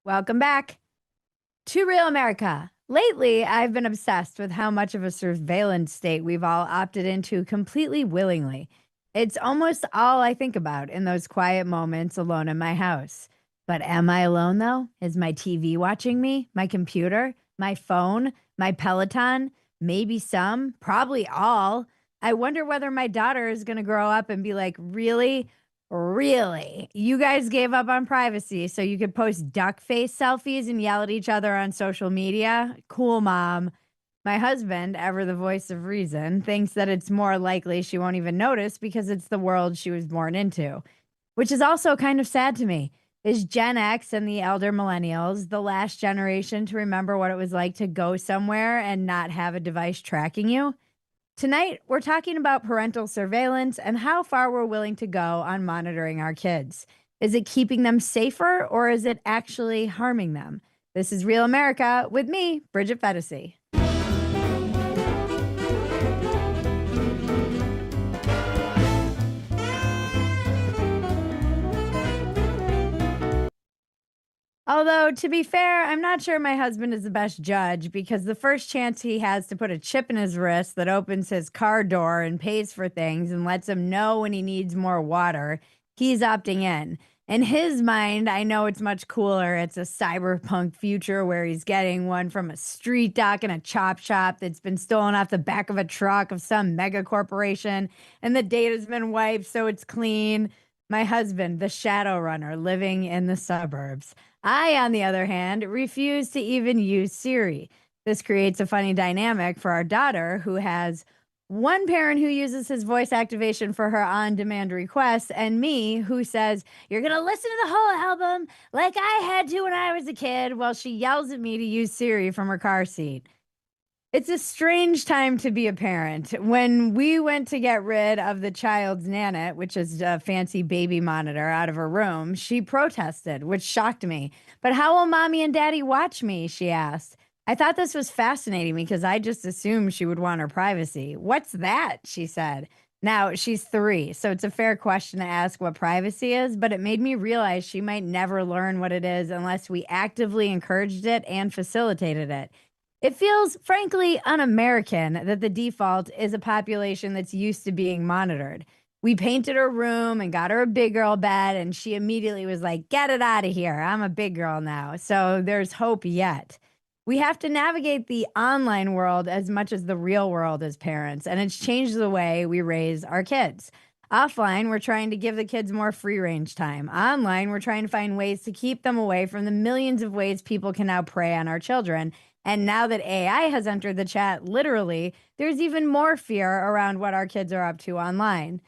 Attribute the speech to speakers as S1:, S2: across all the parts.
S1: Welcome back to Real America. Lately, I've been obsessed with how much of a surveillance state we've all opted into completely willingly. It's almost all I think about in those quiet moments alone in my house. But am I alone though? Is my TV watching me? My computer? My phone? My Peloton? Maybe some? Probably all. I wonder whether my daughter is going to grow up and be like, really? Really? You guys gave up on privacy so you could post duck face selfies and yell at each other on social media? Cool, mom. My husband, ever the voice of reason, thinks that it's more likely she won't even notice because it's the world she was born into, which is also kind of sad to me. Is Gen X and the elder millennials the last generation to remember what it was like to go somewhere and not have a device tracking you? Tonight, we're talking about parental surveillance and how far we're willing to go on monitoring our kids. Is it keeping them safer or is it actually harming them? This is Real America with me, Bridget Phetasy. Although, to be fair, I'm not sure my husband is the best judge because the first chance he has to put a chip in his wrist that opens his car door and pays for things and lets him know when he needs more water, he's opting in. In his mind, I know it's much cooler. It's a cyberpunk future where he's getting one from a street dock in a chop shop that's been stolen off the back of a truck of some mega corporation, and the data's been wiped so it's clean. My husband, the shadow runner living in the suburbs. I, on the other hand, refuse to even use Siri. This creates a funny dynamic for our daughter, who has one parent who uses his voice activation for her on demand requests, and me, who says, "You're going to listen to the whole album like I had to when I was a kid," while she yells at me to use Siri from her car seat. It's a strange time to be a parent. When we went to get rid of the child's Nanit, which is a fancy baby monitor, out of her room, she protested, which shocked me. "But how will mommy and daddy watch me?" she asked. I thought this was fascinating because I just assumed she would want her privacy. "What's that?" she said. Now, she's 3, so it's a fair question to ask what privacy is, but it made me realize she might never learn what it is unless we actively encouraged it and facilitated it. It feels, frankly, un American that the default is a population that's used to being monitored. We painted her room and got her a big girl bed, and she immediately was like, "Get it out of here. I'm a big girl now." So there's hope yet. We have to navigate the online world as much as the real world as parents, and it's changed the way we raise our kids. Offline, we're trying to give the kids more free range time. Online, we're trying to find ways to keep them away from the millions of ways people can now prey on our children. And now that AI has entered the chat, literally, there's even more fear around what our kids are up to online.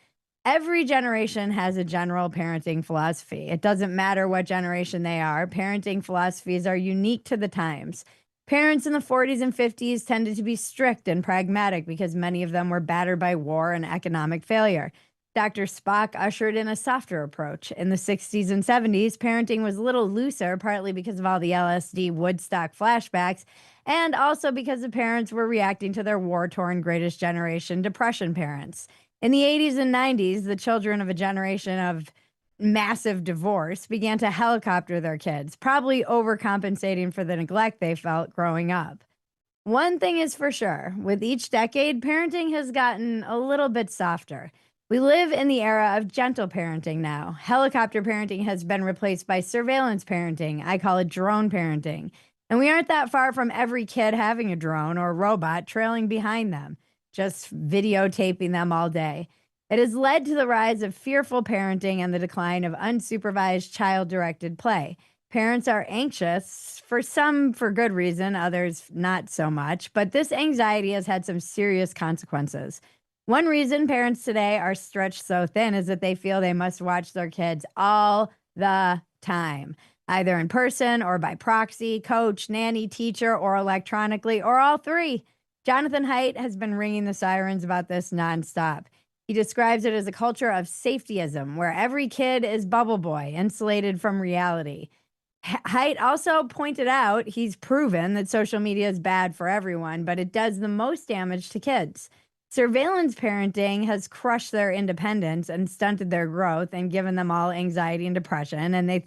S1: Every generation has a general parenting philosophy. It doesn't matter what generation they are, parenting philosophies are unique to the times. Parents in the 40s and 50s tended to be strict and pragmatic because many of them were battered by war and economic failure. Dr. Spock ushered in a softer approach. In the 60s and 70s, parenting was a little looser, partly because of all the LSD Woodstock flashbacks, and also because the parents were reacting to their war torn greatest generation depression parents. In the 80s and 90s, the children of a generation of massive divorce began to helicopter their kids, probably overcompensating for the neglect they felt growing up. One thing is for sure, with each decade, parenting has gotten a little bit softer. We live in the era of gentle parenting now. Helicopter parenting has been replaced by surveillance parenting. I call it drone parenting. And we aren't that far from every kid having a drone or robot trailing behind them, just videotaping them all day. It has led to the rise of fearful parenting and the decline of unsupervised child directed play. Parents are anxious, for some for good reason, others not so much, but this anxiety has had some serious consequences. One reason parents today are stretched so thin is that they feel they must watch their kids all the time, either in person or by proxy, coach, nanny, teacher, or electronically, or all three. Jonathan Haidt has been ringing the sirens about this nonstop. He describes it as a culture of safetyism, where every kid is bubble boy, insulated from reality. Haidt also pointed out he's proven that social media is bad for everyone, but it does the most damage to kids. Surveillance parenting has crushed their independence and stunted their growth and given them all anxiety and depression. And they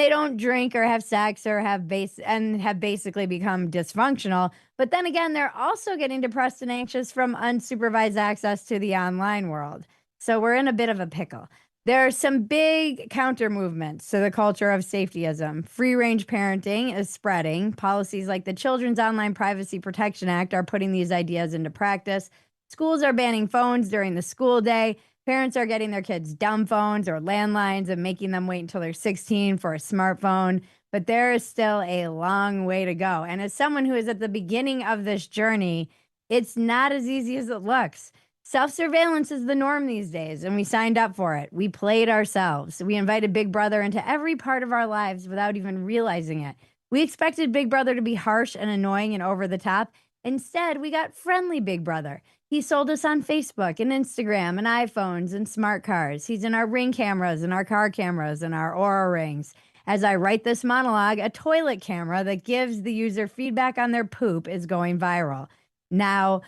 S1: don't drink or have sex or have basically become dysfunctional. But then again, they're also getting depressed and anxious from unsupervised access to the online world. So we're in a bit of a pickle. There are some big counter movements to the culture of safetyism. Free range parenting is spreading. Policies like the Children's Online Privacy Protection Act are putting these ideas into practice. Schools are banning phones during the school day. Parents are getting their kids dumb phones or landlines and making them wait until they're 16 for a smartphone. But there is still a long way to go. And as someone who is at the beginning of this journey, it's not as easy as it looks. Self-surveillance is the norm these days, and we signed up for it. We played ourselves. We invited Big Brother into every part of our lives without even realizing it. We expected Big Brother to be harsh and annoying and over the top. Instead, we got friendly Big Brother. He sold us on Facebook and Instagram and iPhones and smart cars. He's in our Ring cameras and our car cameras and our Aura rings. As I write this monologue, a toilet camera that gives the user feedback on their poop is going viral. Now,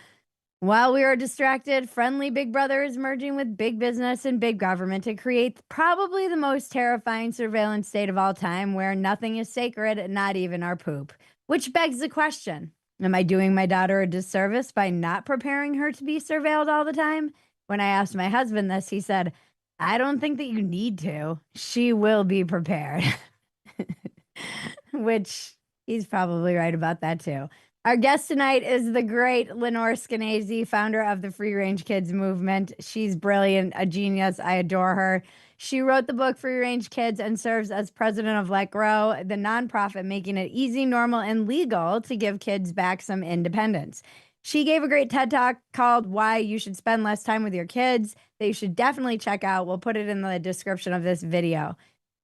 S1: while we are distracted, friendly Big Brother is merging with big business and big government to create probably the most terrifying surveillance state of all time, where nothing is sacred, not even our poop. Which begs the question, am I doing my daughter a disservice by not preparing her to be surveilled all the time? When I asked my husband this, he said, I don't think that you need to. She will be prepared. Which he's probably right about that too. Our guest tonight is the great Lenore Skenazy, founder of the Free Range Kids movement. She's brilliant, a genius. I adore her. She wrote the book Free Range Kids and serves as president of Let Grow, the nonprofit making it easy, normal, and legal to give kids back some independence. She gave a great TED Talk called Why You Should Spend Less Time with Your Kids that you should definitely check out. We'll put it in the description of this video.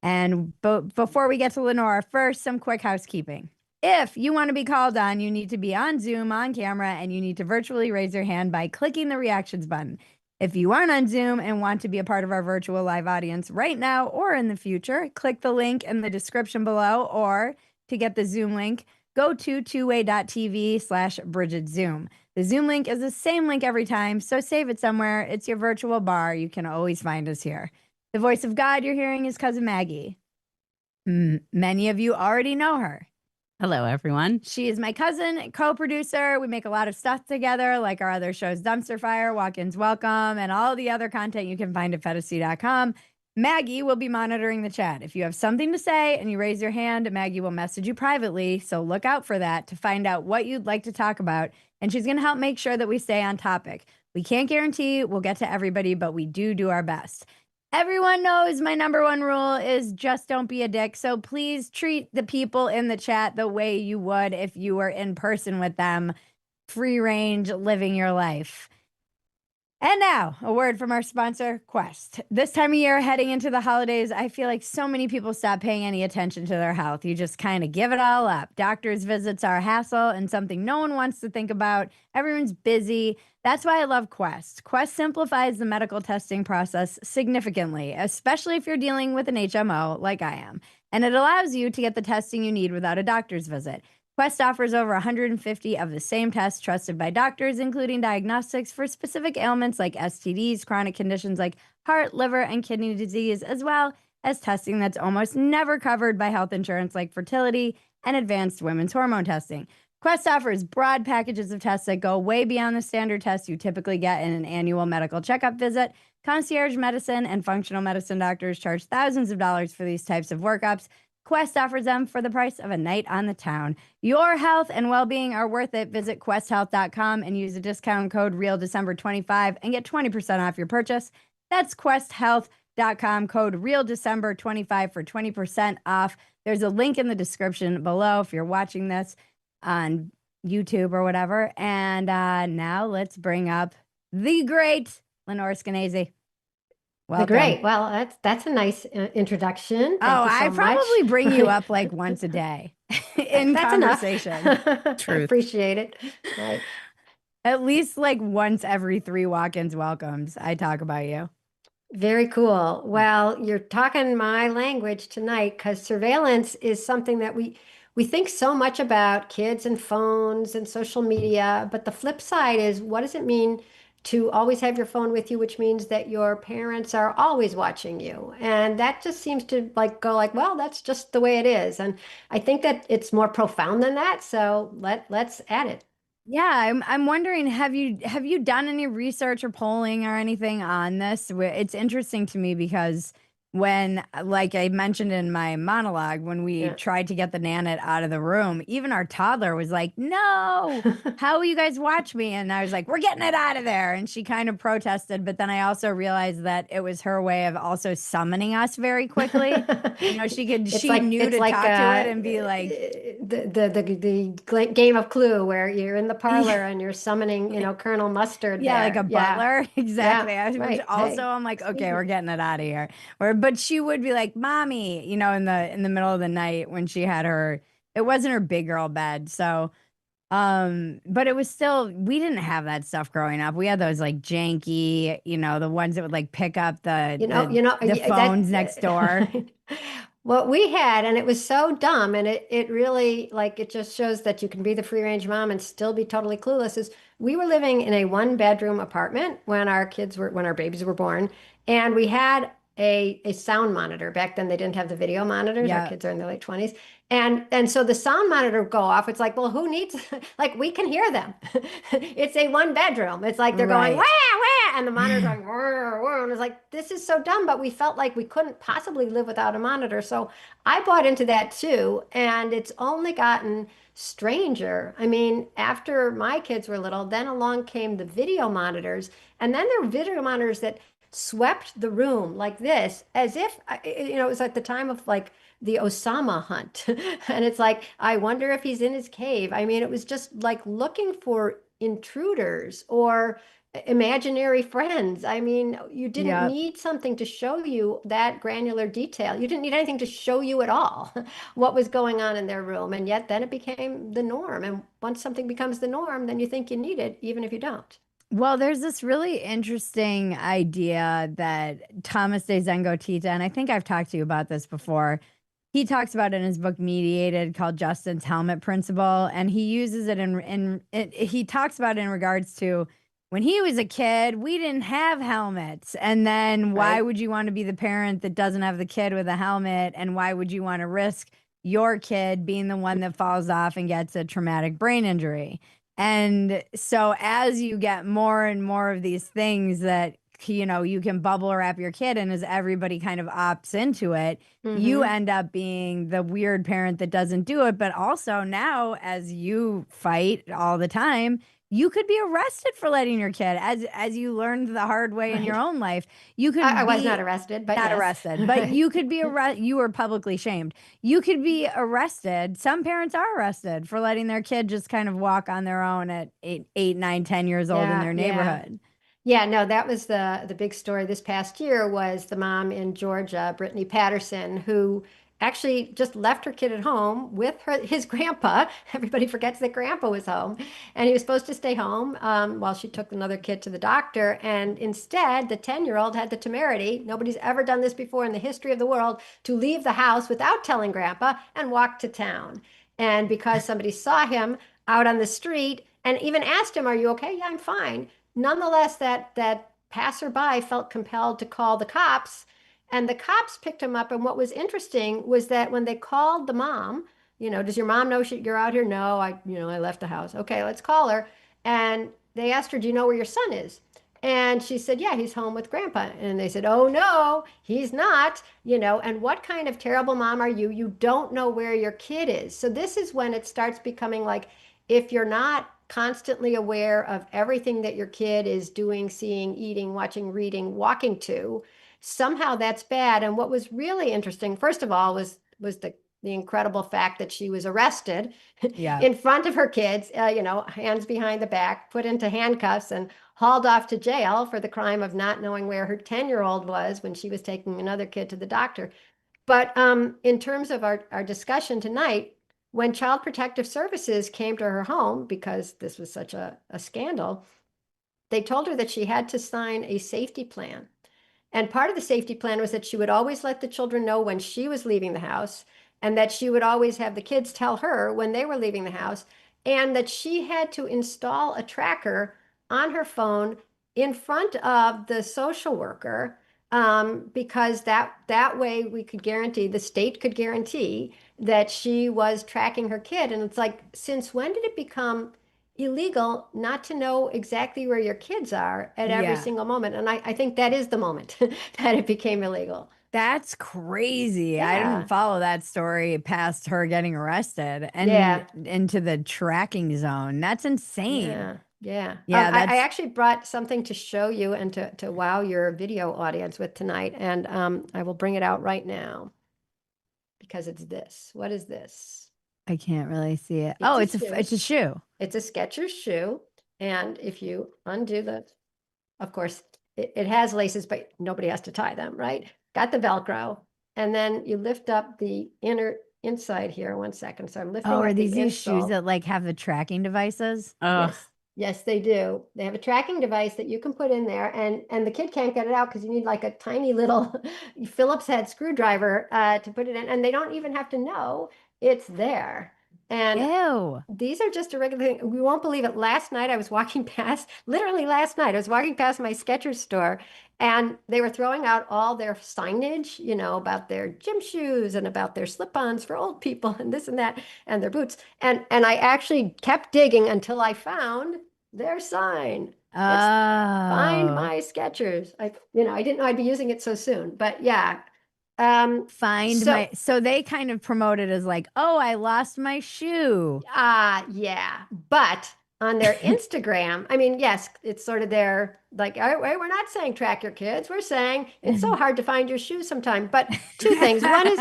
S1: And before we get to Lenore, first, some quick housekeeping. If you want to be called on, you need to be on Zoom, on camera, and you need to virtually raise your hand by clicking the reactions button. If you aren't on Zoom and want to be a part of our virtual live audience right now or in the future, click the link in the description below, or to get the Zoom link, go to twoway.tv/Bridget Zoom. The Zoom link is the same link every time, so save it somewhere. It's your virtual bar. You can always find us here. The voice of God you're hearing is Cousin Maggie. Many of you already know her.
S2: Hello, everyone.
S1: She is my cousin, co-producer. We make a lot of stuff together, like our other shows, Dumpster Fire, Walk-Ins Welcome, and all the other content you can find at Phetasy.com. Maggie will be monitoring the chat. If you have something to say and you raise your hand, Maggie will message you privately, so look out for that to find out what you'd like to talk about, and she's going to help make sure that we stay on topic. We can't guarantee we'll get to everybody, but we do our best. Everyone knows my number one rule is just don't be a dick. So please treat the people in the chat the way you would if you were in person with them, free range, living your life. And now, a word from our sponsor, Quest. This time of year, heading into the holidays, I feel like so many people stop paying any attention to their health. You just kind of give it all up. Doctor's visits are a hassle and something no one wants to think about. Everyone's busy. That's why I love Quest. Quest simplifies the medical testing process significantly, especially if you're dealing with an HMO like I am. And it allows you to get the testing you need without a doctor's visit. Quest offers over 150 of the same tests trusted by doctors, including diagnostics for specific ailments like STDs, chronic conditions like heart, liver, and kidney disease, as well as testing that's almost never covered by health insurance like fertility and advanced women's hormone testing. Quest offers broad packages of tests that go way beyond the standard tests you typically get in an annual medical checkup visit. Concierge medicine and functional medicine doctors charge thousands of dollars for these types of workups. Quest offers them for the price of a night on the town. Your health and well-being are worth it. Visit questhealth.com and use the discount code REALDECEMBER25 and get 20% off your purchase. That's questhealth.com, code REALDECEMBER25 for 20% off. There's a link in the description below if you're watching this on YouTube or whatever. And now let's bring up the great Lenore Skenazy.
S3: Welcome. Great. Well, that's a nice introduction.
S1: Thank you so I probably much. Bring you up like once a day in that's conversation.
S3: I appreciate it. Right.
S1: At least like once every 3 walk-ins welcomes, I talk about you.
S3: Very cool. Well, you're talking my language tonight because surveillance is something that we think so much about, kids and phones and social media. But the flip side is, what does it mean to always have your phone with you, which means that your parents are always watching you. And that just seems to like go like, well, that's just the way it is. And I think that it's more profound than that. So let's add it.
S1: Yeah, I'm wondering, have you done any research or polling or anything on this? It's interesting to me because when, like I mentioned in my monologue, when we
S3: Yeah.
S1: tried to get the Nanette out of the room, even our toddler was like, "No, how will you guys watch me?" And I was like, "We're getting it out of there." And she kind of protested, but then I also realized that it was her way of also summoning us very quickly.
S3: It's
S1: She
S3: like
S1: knew
S3: it's
S1: to
S3: like
S1: talk to it and be like,
S3: the game of Clue where you're in the parlor and you're summoning, Colonel Mustard
S1: yeah, like a
S3: there. Yeah.
S1: butler.
S3: Yeah.
S1: Exactly. Which
S3: Right.
S1: also
S3: Hey,
S1: I'm like,
S3: excuse
S1: okay, we're
S3: me.
S1: getting it out of here. But she would be like, "Mommy," in the middle of the night when she had her, it wasn't her big girl bed. So, but it was still, we didn't have that stuff growing up. We had those like janky, the ones that would like pick up the the phones next door.
S3: That what we had, and it was so dumb, and it really like it just shows that you can be the free range mom and still be totally clueless. Is we were living in a one bedroom apartment when our babies were born, and we had a sound monitor. Back then they didn't have the video monitors. Our
S1: Yeah,
S3: kids are in their late 20s. And so the sound monitor would go off. It's like, well, who needs like we can hear them. It's a one bedroom. It's like they're going wah
S1: right.
S3: wah, and the monitor's going wah, wah, and it's like this is so dumb, but we felt like we couldn't possibly live without a monitor. So I bought into that too, and it's only gotten stranger. I mean, after my kids were little, then along came the video monitors, and then there were video monitors that swept the room like this, as if it was at the time of like the Osama hunt. And it's like, I wonder if he's in his cave. I mean, it was just like looking for intruders or imaginary friends. I mean, you didn't
S1: Yeah.
S3: need something to show you that granular detail. You didn't need anything to show you at all what was going on in their room. And yet then it became the norm. And once something becomes the norm, then you think you need it, even if you don't.
S1: Well, there's this really interesting idea that Thomas De Zengotita, and I think I've talked to you about this before. He talks about it in his book Mediated, called Justin's Helmet Principle, and he uses it he talks about it in regards to when he was a kid, we didn't have helmets. And then why
S3: Right?
S1: would you want to be the parent that doesn't have the kid with a helmet? And why would you want to risk your kid being the one that falls off and gets a traumatic brain injury? And so as you get more and more of these things that you can bubble wrap your kid in, as everybody kind of opts into it, you
S3: Mm-hmm.
S1: end up being the weird parent that doesn't do it. But also now, as you fight all the time, you could be arrested for letting your kid, as you learned the hard way in your
S3: Right.
S1: own life, you
S3: I
S1: could
S3: was not
S1: be
S3: arrested, but
S1: not
S3: yes.
S1: arrested, but
S3: Right.
S1: you could be you were publicly shamed. You could be arrested. Some parents are arrested for letting their kid just kind of walk on their own at 8, 9, 10 years old in
S3: Yeah,
S1: their
S3: yeah.
S1: neighborhood.
S3: Yeah, no, that was the big story this past year was the mom in Georgia, Brittany Patterson, who actually just left her kid at home with his grandpa. Everybody forgets that grandpa was home, and he was supposed to stay home while she took another kid to the doctor. And instead, the 10-year-old had the temerity, nobody's ever done this before in the history of the world, to leave the house without telling grandpa and walk to town. And because somebody saw him out on the street and even asked him, "Are you okay?" "Yeah, I'm fine." Nonetheless, that passerby felt compelled to call the cops, and the cops picked him up. And what was interesting was that when they called the mom, does your mom know you're out here? No, I left the house. Okay, let's call her. And they asked her, "Do you know where your son is?" And she said, "Yeah, he's home with grandpa." And they said, "Oh no, he's not." And what kind of terrible mom are you? You don't know where your kid is. So this is when it starts becoming like, if you're not constantly aware of everything that your kid is doing, seeing, eating, watching, reading, walking to, somehow that's bad. And what was really interesting, first of all, was the incredible fact that she was arrested
S1: Yeah.
S3: in front of her kids, hands behind the back, put into handcuffs, and hauled off to jail for the crime of not knowing where her 10-year-old was when she was taking another kid to the doctor. But in terms of our discussion tonight, when Child Protective Services came to her home, because this was such a scandal, they told her that she had to sign a safety plan. And part of the safety plan was that she would always let the children know when she was leaving the house, and that she would always have the kids tell her when they were leaving the house, and that she had to install a tracker on her phone in front of the social worker, because that way we could guarantee, the state could guarantee that she was tracking her kid. And it's like, since when did it become illegal not to know exactly where your kids are at every
S1: Yeah.
S3: single moment? And I think that is the moment that it became illegal.
S1: That's crazy. I didn't
S3: Yeah,
S1: follow that story past her getting arrested and
S3: yeah.
S1: into the tracking zone. That's insane.
S3: Yeah, yeah.
S1: Yeah,
S3: I
S1: that's
S3: actually brought something to show you and to wow your video audience with tonight, and I will bring it out right now because it's this. What is this?
S1: I can't really see it.
S3: It's
S1: Oh,
S3: a
S1: it's
S3: shoe.
S1: a shoe.
S3: It's a Skechers shoe, and if you undo the, of course, it has laces, but nobody has to tie them, right? Got the Velcro, and then you lift up the inner inside here. One second. So I'm
S1: Oh,
S3: lifting
S1: are
S3: up the
S1: these shoes
S3: insole.
S1: that like have the tracking devices? Ugh.
S3: Yes. Yes, they do. They have a tracking device that you can put in there, and the kid can't get it out because you need like a tiny little Phillips head screwdriver to put it in, and they don't even have to know it's there. And
S1: Ew.
S3: these are just a regular thing. We won't believe it. Last night I was walking past, literally last night, I was walking past my Skechers store and they were throwing out all their signage, about their gym shoes and about their slip-ons for old people and this and that and their boots. And I actually kept digging until I found their sign. It's Find
S1: Oh.
S3: My Skechers. I didn't know I'd be using it so soon, but yeah.
S1: Find
S3: So
S1: my so they kind of promote it as like, "Oh, I lost my shoe."
S3: Yeah. But on their Instagram, I mean, yes, it's sort of their like, "All right, we're not saying track your kids. We're saying it's so hard to find your shoes sometimes." But two things. One is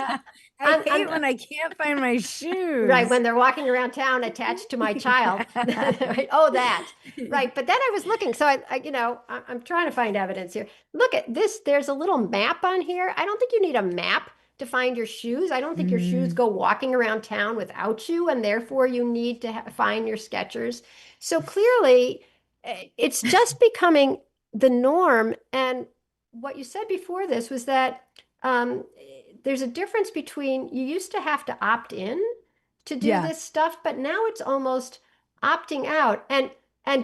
S1: I
S3: on
S1: hate when I can't find my
S3: right
S1: shoes.
S3: when they're walking around town attached to my child. Right? Oh, that. Right. But then I was looking, so I'm trying to find evidence here. Look at this. There's a little map on here. I don't think you need a map to find your shoes. I don't think your shoes
S1: Mm,
S3: go walking around town without you, and therefore you need to find your Skechers. So clearly, it's just becoming the norm. And what you said before this was that um, there's a difference between you used to have to opt in to do
S1: yeah.
S3: this stuff, but now it's almost opting out. And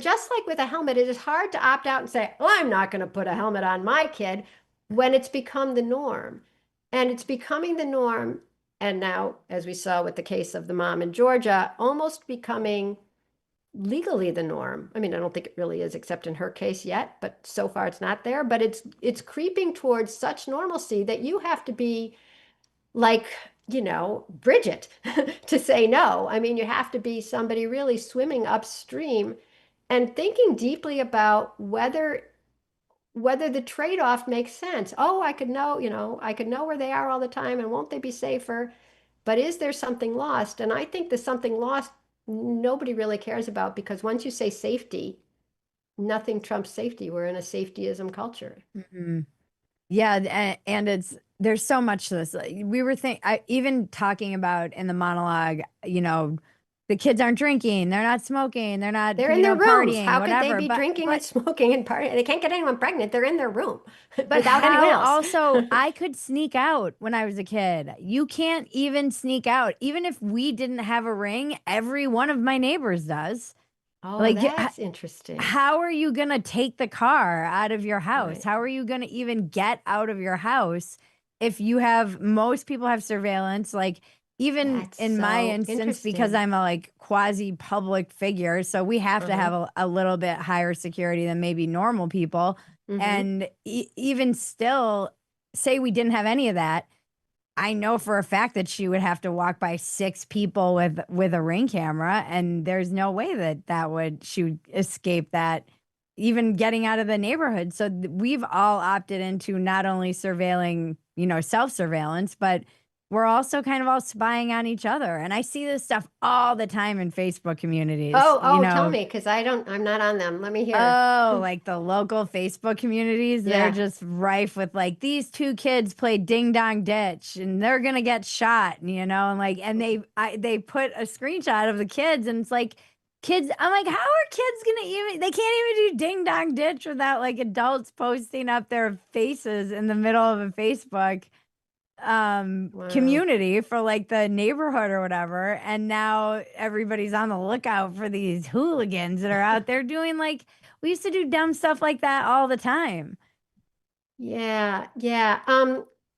S3: just like with a helmet, it is hard to opt out and say, "Well, I'm not going to put a helmet on my kid," when it's become the norm. And it's becoming the norm. And now, as we saw with the case of the mom in Georgia, almost becoming legally the norm. I mean, I don't think it really is, except in her case yet, but so far it's not there. But it's creeping towards such normalcy that you have to be like, Bridget to say no. I mean, you have to be somebody really swimming upstream and thinking deeply about whether the trade-off makes sense. Oh, I could know where they are all the time and won't they be safer? But is there something lost? And I think the something lost nobody really cares about because once you say safety, nothing trumps safety. We're in a safetyism culture.
S1: Mhm. Yeah, and it's there's so much to this. We were even talking about in the monologue, the kids aren't drinking, they're not smoking, they're not,
S3: They're in their rooms.
S1: partying,
S3: How could they
S1: whatever.
S3: be
S1: But
S3: drinking and
S1: but
S3: smoking and partying? They can't get anyone pregnant. They're in their room
S1: but
S3: without anyone
S1: how
S3: else.
S1: also I could sneak out when I was a kid. You can't even sneak out. Even if we didn't have a ring, every one of my neighbors does.
S3: Oh,
S1: Like
S3: that's interesting.
S1: how are you going to take the car out of your house?
S3: Right.
S1: How are you going to even get out of your house if you have most people have surveillance? Like even
S3: That's
S1: in my
S3: so
S1: instance, because
S3: interesting.
S1: I'm a like quasi public figure, so we have to
S3: Uh-huh.
S1: have a little bit higher security than maybe normal people.
S3: Mm-hmm.
S1: And even still, say we didn't have any of that, I know for a fact that she would have to walk by six people with a ring camera, and there's no way that she would escape that, even getting out of the neighborhood. So we've all opted into not only surveilling, self surveillance, but we're also kind of all spying on each other. And I see this stuff all the time in Facebook communities.
S3: Oh, tell me, because I'm not on them. Let me hear.
S1: Oh, like the local Facebook communities, they're
S3: Yeah.
S1: just rife with like these two kids played ding dong ditch and they're gonna get shot, and like and they put a screenshot of the kids and it's like kids, I'm like, how are kids gonna even they can't even do ding dong ditch without like adults posting up their faces in the middle of a Facebook.
S3: Wow.
S1: community for like the neighborhood or whatever. And now everybody's on the lookout for these hooligans that are out there doing like we used to do dumb stuff like that all the time.
S3: Yeah, yeah.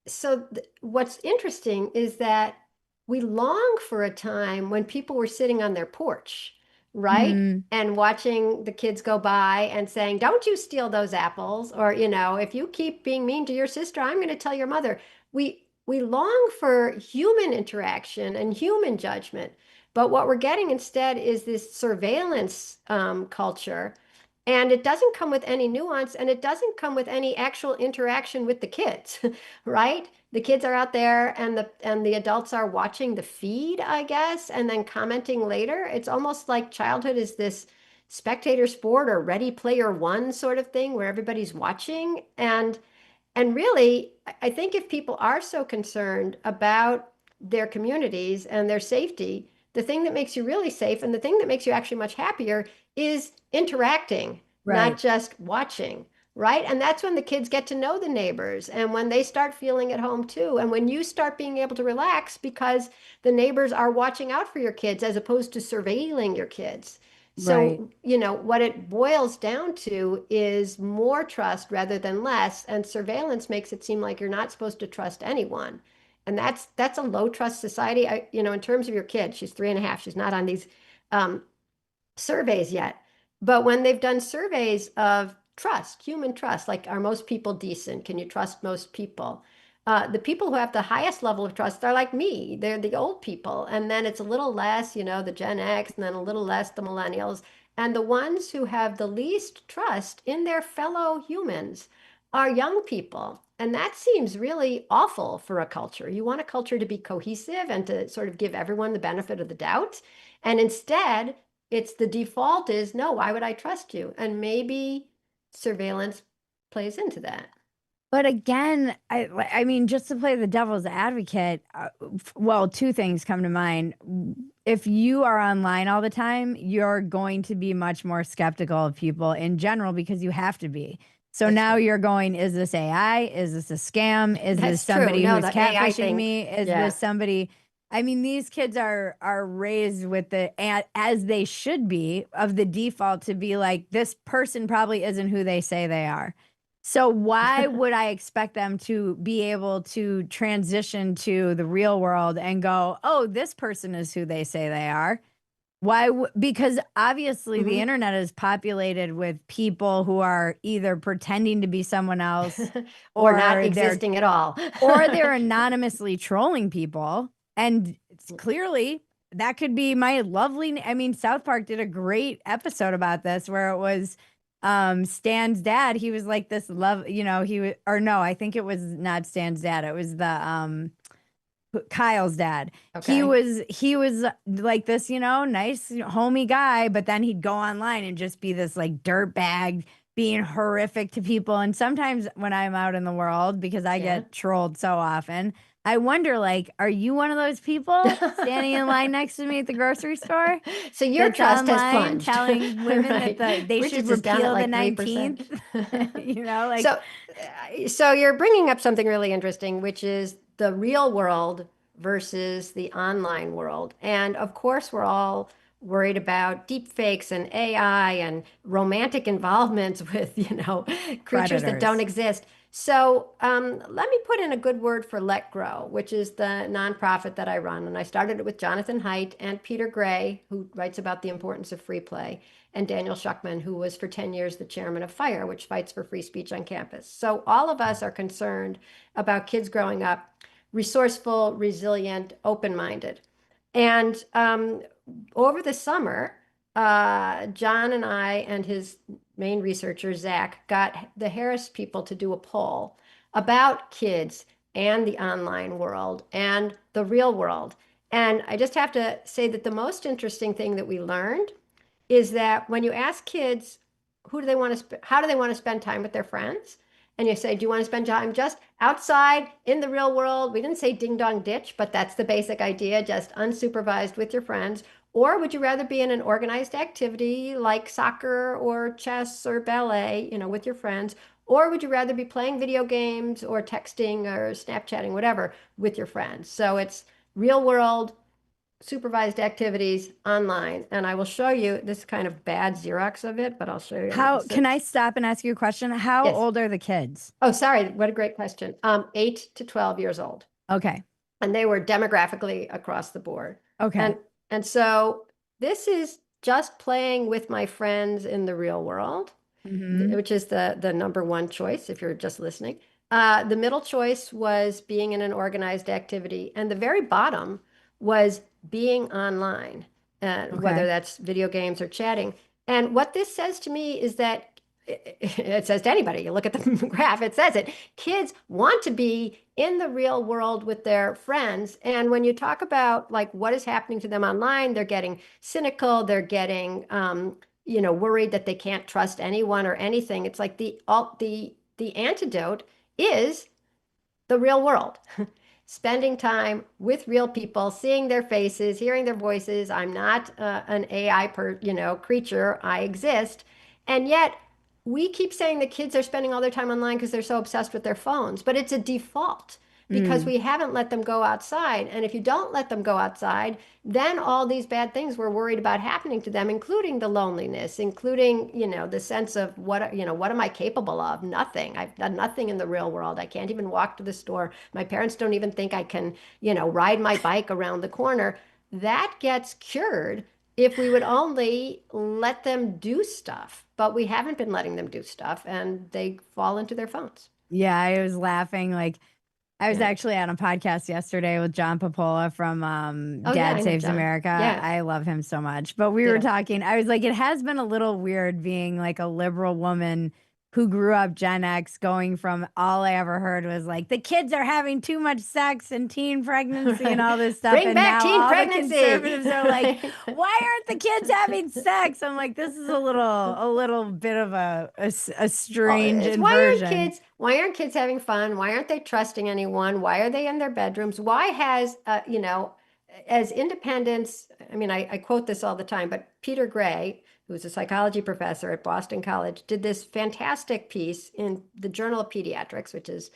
S3: So what's interesting is that we long for a time when people were sitting on their porch, right?
S1: Hmm.
S3: And watching the kids go by and saying, "Don't you steal those apples," or, "If you keep being mean to your sister, I'm going to tell your mother." We long for human interaction and human judgment, but what we're getting instead is this surveillance culture. And it doesn't come with any nuance, and it doesn't come with any actual interaction with the kids, right? The kids are out there and the adults are watching the feed, I guess, and then commenting later. It's almost like childhood is this spectator sport or Ready Player One sort of thing where everybody's watching. And really, I think if people are so concerned about their communities and their safety, the thing that makes you really safe and the thing that makes you actually much happier is interacting, not
S1: Right.
S3: just watching, right? And that's when the kids get to know the neighbors and when they start feeling at home too. And when you start being able to relax because the neighbors are watching out for your kids as opposed to surveilling your kids.
S1: Right.
S3: So, what it boils down to is more trust rather than less, and surveillance makes it seem like you're not supposed to trust anyone. And that's a low trust society. In terms of your kid, she's 3.5. She's not on these um, surveys yet. But when they've done surveys of trust, human trust, like are most people decent? Can you trust most people? The people who have the highest level of trust are like me. They're the old people. And then it's a little less, the Gen X, and then a little less the millennials. And the ones who have the least trust in their fellow humans are young people. And that seems really awful for a culture. You want a culture to be cohesive and to sort of give everyone the benefit of the doubt. And instead, it's the default is no, why would I trust you? And maybe surveillance plays into that.
S1: But again, I mean, just to play the devil's advocate, well, two things come to mind. If you are online all the time, you're going to be much more skeptical of people in general because you have to be. So
S3: That's
S1: now
S3: right.
S1: you're going, is this AI? Is this a scam? Is this
S3: That's true.
S1: somebody
S3: No,
S1: who's
S3: the AI
S1: catfishing
S3: thing.
S1: me? Is
S3: Yeah.
S1: this somebody? I mean, these kids are raised with as they should be of the default to be like, this person probably isn't who they say they are. So why would I expect them to be able to transition to the real world and go, "Oh, this person is who they say they are"? Because obviously the
S3: Hmm.
S1: internet is populated with people who are either pretending to be someone else
S3: Or not
S1: or they're
S3: existing at all.
S1: anonymously trolling people. And it's clearly that could be my lovely. I mean, South Park did a great episode about this where it was Stan's dad. He was like this love, he was, or no, I think it was not Stan's dad. It was the Kyle's dad.
S3: Okay.
S1: He was like this, nice homey guy, but then he'd go online and just be this like dirt bag being horrific to people. And sometimes when I'm out in the world, because I
S3: Yeah.
S1: get trolled so often, I wonder like, are you one of those people standing in line next to me at the grocery store
S3: So your
S1: that's
S3: trust has
S1: online
S3: plunged,
S1: telling women that
S3: right?
S1: they should
S3: Bridget's is down at
S1: repeal the
S3: like 3%.
S1: 19th? Like
S3: So, so you're bringing up something really interesting, which is the real world versus the online world. And of course, we're all worried about deep fakes and AI and romantic involvements with, creatures that don't
S1: predators.
S3: exist. So let me put in a good word for Let Grow, which is the nonprofit that I run. And I started it with Jonathan Haidt and Peter Gray, who writes about the importance of free play, and Daniel Schuckman, who was for 10 years the chairman of FIRE, which fights for free speech on campus. So all of us are concerned about kids growing up resourceful, resilient, open-minded. And over the summer, John and I and his main researcher, Zach, got the Harris people to do a poll about kids and the online world and the real world. And I just have to say that the most interesting thing that we learned is that when you ask kids who do they want to how do they want to spend time with their friends, and you say, do you want to spend time just outside in the real world? We didn't say ding dong ditch, but that's the basic idea, just unsupervised with your friends. Or would you rather be in an organized activity like soccer or chess or ballet, with your friends? Or would you rather be playing video games or texting or Snapchatting, whatever, with your friends? So it's real world supervised activities online. And I will show you this kind of bad Xerox of it, but I'll show you.
S1: How can I stop and ask you a question? How
S3: Yes.
S1: old are the kids?
S3: Oh, sorry. What a great question. 8 to 12 years old.
S1: Okay.
S3: And they were demographically across the board.
S1: Okay.
S3: And and so this is just playing with my friends in the real world,
S1: Hmm.
S3: which is the number one choice if you're just listening. The middle choice was being in an organized activity, and the very bottom was being online, whether
S1: Okay.
S3: that's video games or chatting. And what this says to me is that it says to anybody, you look at the graph, it says it. Kids want to be in the real world with their friends. And when you talk about like what is happening to them online, they're getting cynical, they're getting worried that they can't trust anyone or anything. It's like the antidote is the real world. Spending time with real people, seeing their faces, hearing their voices. I'm not an AI creature. I exist. And yet we keep saying the kids are spending all their time online because they're so obsessed with their phones, but it's a default because
S1: Mm.
S3: we haven't let them go outside. And if you don't let them go outside, then all these bad things we're worried about happening to them, including the loneliness, including, the sense of what am I capable of? Nothing. I've done nothing in the real world. I can't even walk to the store. My parents don't even think I can, ride my bike around the corner. That gets cured if we would only let them do stuff, but we haven't been letting them do stuff and they fall into their phones.
S1: Yeah, I was laughing. Like, I was
S3: Yeah.
S1: actually on a podcast yesterday with John Papola from
S3: Oh yeah,
S1: Dad
S3: I know
S1: Saves
S3: John.
S1: America.
S3: Yeah,
S1: I love him so much. But we were
S3: ditto.
S1: talking, I was like, it has been a little weird being like a liberal woman who grew up Gen X, going from all I ever heard was like, the kids are having too much sex and teen pregnancy and
S3: Right.
S1: all this stuff.
S3: Bring
S1: And
S3: back
S1: now
S3: teen
S1: all the
S3: pregnancy.
S1: conservatives are like, why aren't the kids having sex? I'm like, this is a little bit of a
S3: Oh,
S1: strange
S3: it's
S1: inversion.
S3: why aren't kids having fun? Why aren't they trusting anyone? Why are they in their bedrooms? Why has as independence, I mean, I quote this all the time, but Peter Gray, who's a psychology professor at Boston College, did this fantastic piece in the Journal of Pediatrics, which is,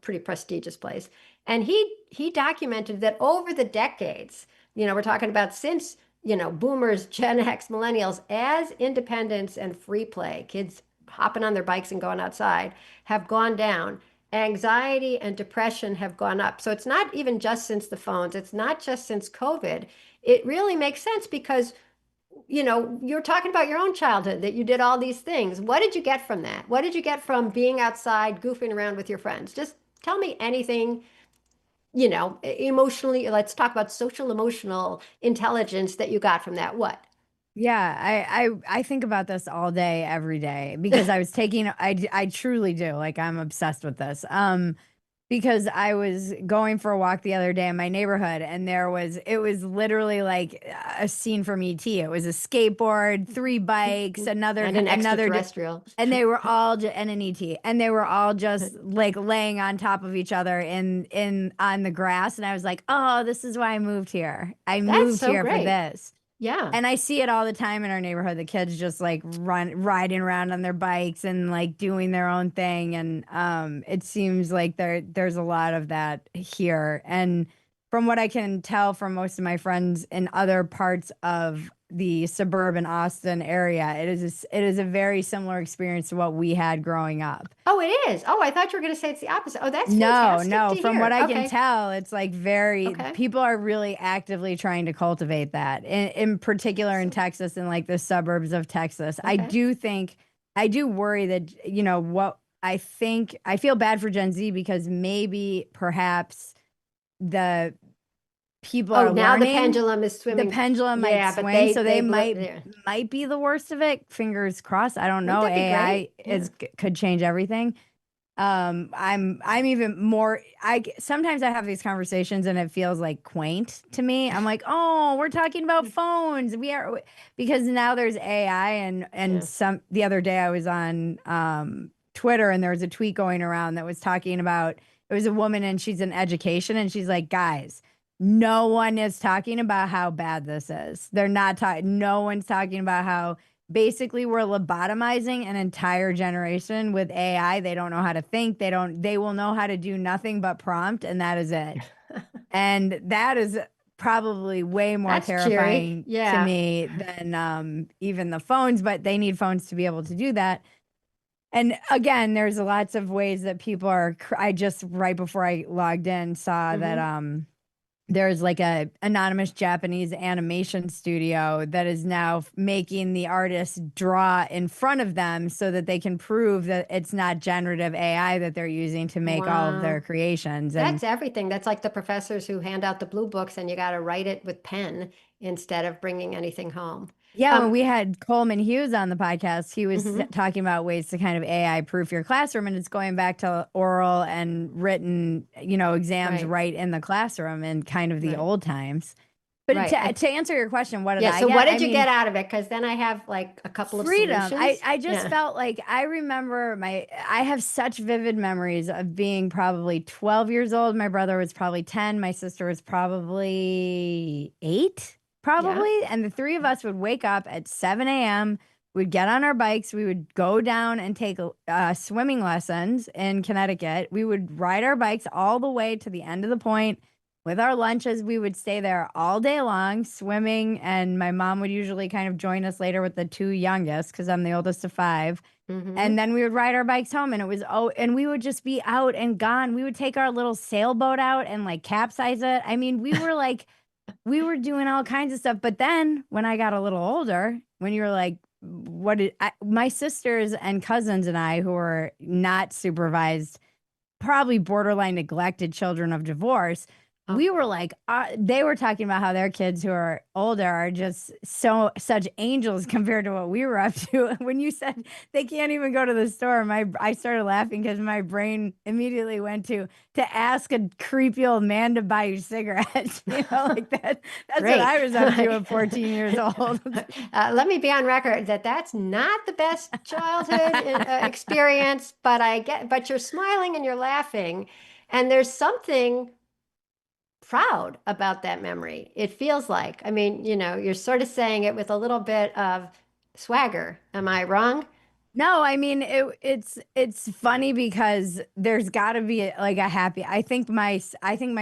S3: pretty prestigious place. And he documented that over the decades, we're talking about since, boomers, Gen X, millennials, as independence and free play, kids hopping on their bikes and going outside, have gone down. Anxiety and depression have gone up. So it's not even just since the phones, it's not just since COVID. It really makes sense because, you're talking about your own childhood that you did all these things. What did you get from that? What did you get from being outside, goofing around with your friends? Just tell me anything, emotionally. Let's talk about social emotional intelligence that you got from that. What?
S1: Yeah, I think about this all day, every day, because I was taking I truly do. Like, I'm obsessed with this. Because I was going for a walk the other day in my neighborhood, and it was literally like a scene from ET. It was a skateboard, three bikes,
S3: And an
S1: another,
S3: extraterrestrial.
S1: and they were all and an ET, and they were all just like laying on top of each other in on the grass. And I was like, oh, this is why I moved here. I
S3: That's
S1: moved
S3: so
S1: here for
S3: great.
S1: this.
S3: Yeah.
S1: And I see it all the time in our neighborhood. The kids just like riding around on their bikes and like doing their own thing. And it seems like there's a lot of that here. And from what I can tell from most of my friends in other parts of the suburban Austin area, it is a very similar experience to what we had growing up.
S3: Oh, it is. Oh, I thought you were going to say it's the opposite. Oh, that's
S1: No,
S3: fantastic
S1: no.
S3: to
S1: From what
S3: hear.
S1: I can
S3: Okay.
S1: tell, it's like
S3: Okay.
S1: people are really actively trying to cultivate that, in particular in
S3: So,
S1: Texas and like the suburbs of Texas.
S3: okay.
S1: I do worry that, what I think, I feel bad for Gen Z because maybe perhaps the people
S3: Oh,
S1: are
S3: now the
S1: learning,
S3: pendulum is
S1: the
S3: swimming.
S1: pendulum might
S3: Yeah, but
S1: swing, so they
S3: they blew yeah.
S1: might be the worst of it. Fingers crossed. I don't
S3: Wouldn't
S1: know.
S3: that be
S1: AI
S3: great? Yeah.
S1: could change everything. I'm even more, sometimes I have these conversations and it feels like quaint to me. I'm like, oh, we're talking about phones. We are, because now there's AI. And
S3: Yeah.
S1: the other day I was on Twitter, and there was a tweet going around that was talking about, it was a woman and she's in education, and she's like, guys, no one is talking about how bad this is. They're not talking, no one's talking about how basically we're lobotomizing an entire generation with AI. They don't know how to think. They will know how to do nothing but prompt, and that is it. And that is probably way more
S3: That's cheery.
S1: terrifying to
S3: Yeah.
S1: me than even the phones, but they need phones to be able to do that. And again, there's lots of ways that people are. I just right before I logged in saw that
S3: Hmm.
S1: there's like a anonymous Japanese animation studio that is now making the artists draw in front of them so that they can prove that it's not generative AI that they're using to make all of their
S3: Wow.
S1: creations. And
S3: That's everything. That's like the professors who hand out the blue books and you got to write it with pen instead of bringing anything home.
S1: yeah, when
S3: Um,
S1: we had Coleman Hughes on the podcast, he was
S3: mhm.
S1: talking about ways to kind of AI proof your classroom, and it's going back to oral and written, exams
S3: Right,
S1: right in the classroom and kind of the
S3: right,
S1: old times. But
S3: right.
S1: to answer your question, what did
S3: Yeah.
S1: I
S3: So what
S1: get? I
S3: did you get
S1: mean,
S3: out of it? Because then I have like a couple of
S1: freedom. I,
S3: solutions.
S1: I just
S3: Yeah.
S1: felt like I remember I have such vivid memories of being probably 12 years old. My brother was probably 10. My sister was probably 8,
S3: Yeah.
S1: probably. And the three of us would wake up at 7 a.m. We'd get on our bikes. We would go down and take swimming lessons in Connecticut. We would ride our bikes all the way to the end of the point with our lunches. We would stay there all day long swimming, and my mom would usually kind of join us later with the two youngest because I'm the oldest of five. And
S3: Hmm.
S1: then we would ride our bikes home, and and we would just be out and gone. We would take our little sailboat out and like capsize it. I mean, we were doing all kinds of stuff. But then when I got a little older, when you were like, my sisters and cousins and I, who were not supervised, probably borderline neglected children of divorce,
S3: Oh,
S1: we were like, they were talking about how their kids who are older are just such angels compared to what we were up to. When you said they can't even go to the store, I started laughing because my brain immediately went to ask a creepy old man to buy you cigarettes. Like that. That's what
S3: great.
S1: I was up to at 14 years old.
S3: Let me be on record that that's not the best childhood experience, but but you're smiling and you're laughing, and there's something proud about that memory. It feels like, I mean, you're sort of saying it with a little bit of swagger. Am I wrong?
S1: No, I mean it's funny because there's got to be like a happy. I think my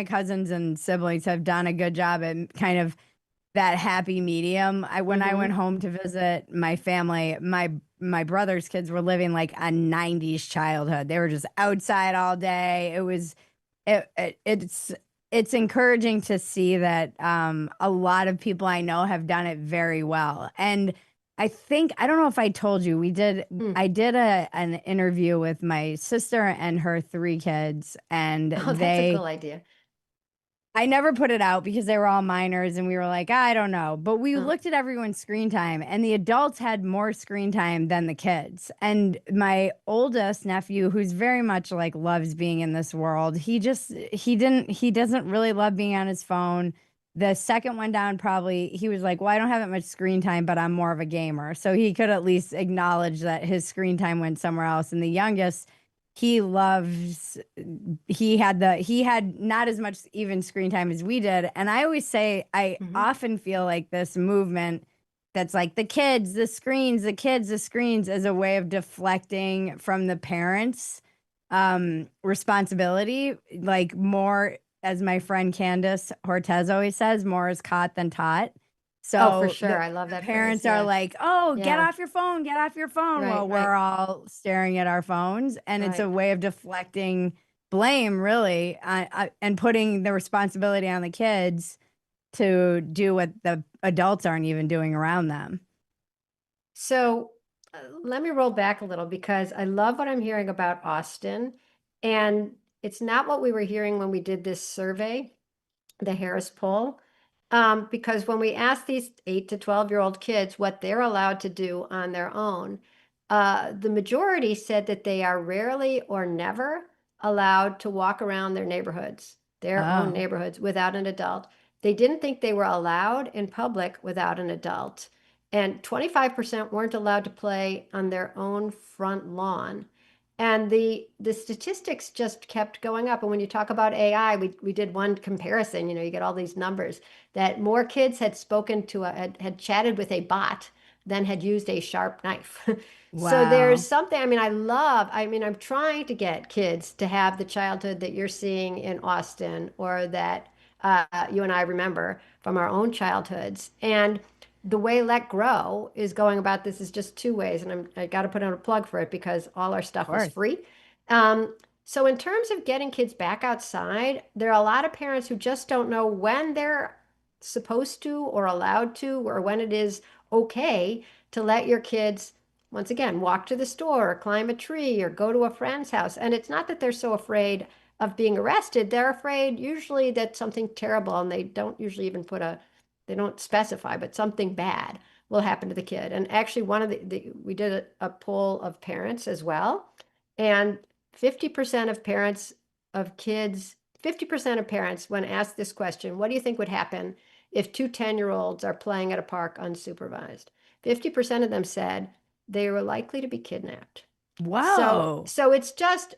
S1: cousins and siblings have done a good job at kind of that happy medium. I When I went
S3: Mm-hmm.
S1: home to visit my family, my brother's kids were living like a 90s childhood. They were just outside all day. It's encouraging to see that a lot of people I know have done it very well. And I don't know if I told you,
S3: Mm.
S1: I did an interview with my sister and her three kids, and
S3: Oh, that's a cool idea.
S1: I never put it out because they were all minors and we were like, I don't know. But we
S3: Oh,
S1: looked at everyone's screen time, and the adults had more screen time than the kids. And my oldest nephew, who's very much like loves being in this world, he doesn't really love being on his phone. The second one down, probably, he was like, well, I don't have that much screen time, but I'm more of a gamer. So he could at least acknowledge that his screen time went somewhere else. And the youngest, he loves he had not as much even screen time as we did. And I always say I
S3: hmm.
S1: often feel like this movement that's like the kids, the screens, the kids, the screens, as a way of deflecting from the parents responsibility, like more, as my friend Candace Hortez always says, more is caught than taught.
S3: Oh, for
S1: So
S3: sure. I love
S1: the
S3: that phrase.
S1: parents are
S3: Yeah.
S1: like, oh, get
S3: Yeah.
S1: off your phone, get off your phone.
S3: Right,
S1: Well, we're
S3: right,
S1: all staring at our phones. And it's a
S3: right.
S1: way of deflecting blame, really, and putting the responsibility on the kids to do what the adults aren't even doing around them.
S3: So let me roll back a little because I love what I'm hearing about Austin. And it's not what we were hearing when we did this survey, the Harris poll. Because when we asked these 8 to 12-year-old kids what they're allowed to do on their own, the majority said that they are rarely or never allowed to walk around their own
S1: Oh,
S3: neighborhoods, without an adult. They didn't think they were allowed in public without an adult. And 25% weren't allowed to play on their own front lawn. And the statistics just kept going up. And when you talk about AI, we did one comparison, you get all these numbers that more kids had spoken to had chatted with a bot than had used a sharp knife. So there's
S1: Wow.
S3: something, I mean, I'm trying to get kids to have the childhood that you're seeing in Austin or that you and I remember from our own childhoods. And the way Let Grow is going about this is just two ways. And I got to put out a plug for it because all our
S1: Of
S3: stuff is
S1: course.
S3: free. So in terms of getting kids back outside, there are a lot of parents who just don't know when they're supposed to or allowed to, or when it is okay to let your kids, once again, walk to the store or climb a tree or go to a friend's house. And it's not that they're so afraid of being arrested. They're afraid usually that something terrible, and they don't usually even they don't specify, but something bad will happen to the kid. And actually, one of we did a poll of parents as well, and 50% of parents of kids, 50% of parents, when asked this question, what do you think would happen if two 10-year-olds are playing at a park unsupervised? 50% of them said they were likely to be kidnapped. So,
S1: Whoa.
S3: so it's just,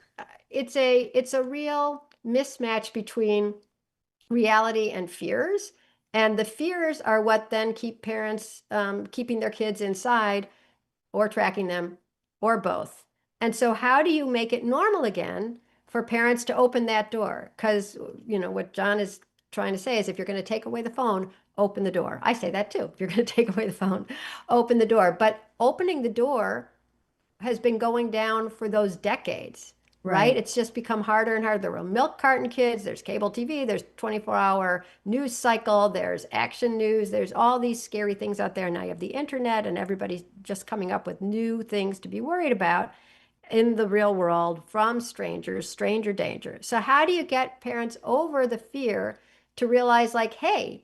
S3: it's a real mismatch between reality and fears. And the fears are what then keep parents keeping their kids inside or tracking them or both. And so, how do you make it normal again for parents to open that door? Because, what John is trying to say is if you're going to take away the phone, open the door. I say that too. If you're going to take away the phone, open the door. But opening the door has been going down for those decades, right?
S1: Right.
S3: It's just become harder and harder. There were milk carton kids, there's cable TV, there's 24-hour news cycle, there's action news, there's all these scary things out there. Now you have the internet and everybody's just coming up with new things to be worried about in the real world from strangers, stranger danger. So how do you get parents over the fear to realize like, hey,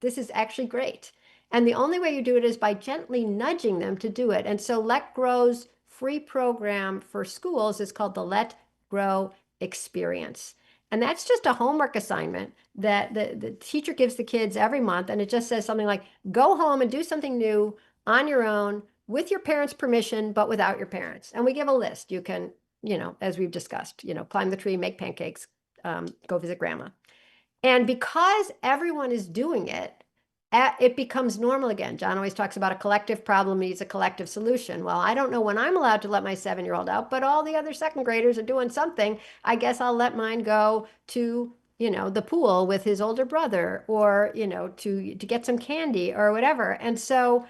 S3: this is actually great. And the only way you do it is by gently nudging them to do it. And so Let Grow's free program for schools is called the Let Grow Experience. And that's just a homework assignment that the teacher gives the kids every month. And it just says something like, go home and do something new on your own with your parents' permission, but without your parents. And we give a list. You can, as we've discussed, climb the tree, make pancakes, go visit grandma. And because everyone is doing it, it becomes normal again. John always talks about a collective problem needs a collective solution. Well, I don't know when I'm allowed to let my 7-year-old out, but all the other second graders are doing something. I guess I'll let mine go to, the pool with his older brother or, to get some candy or whatever. And so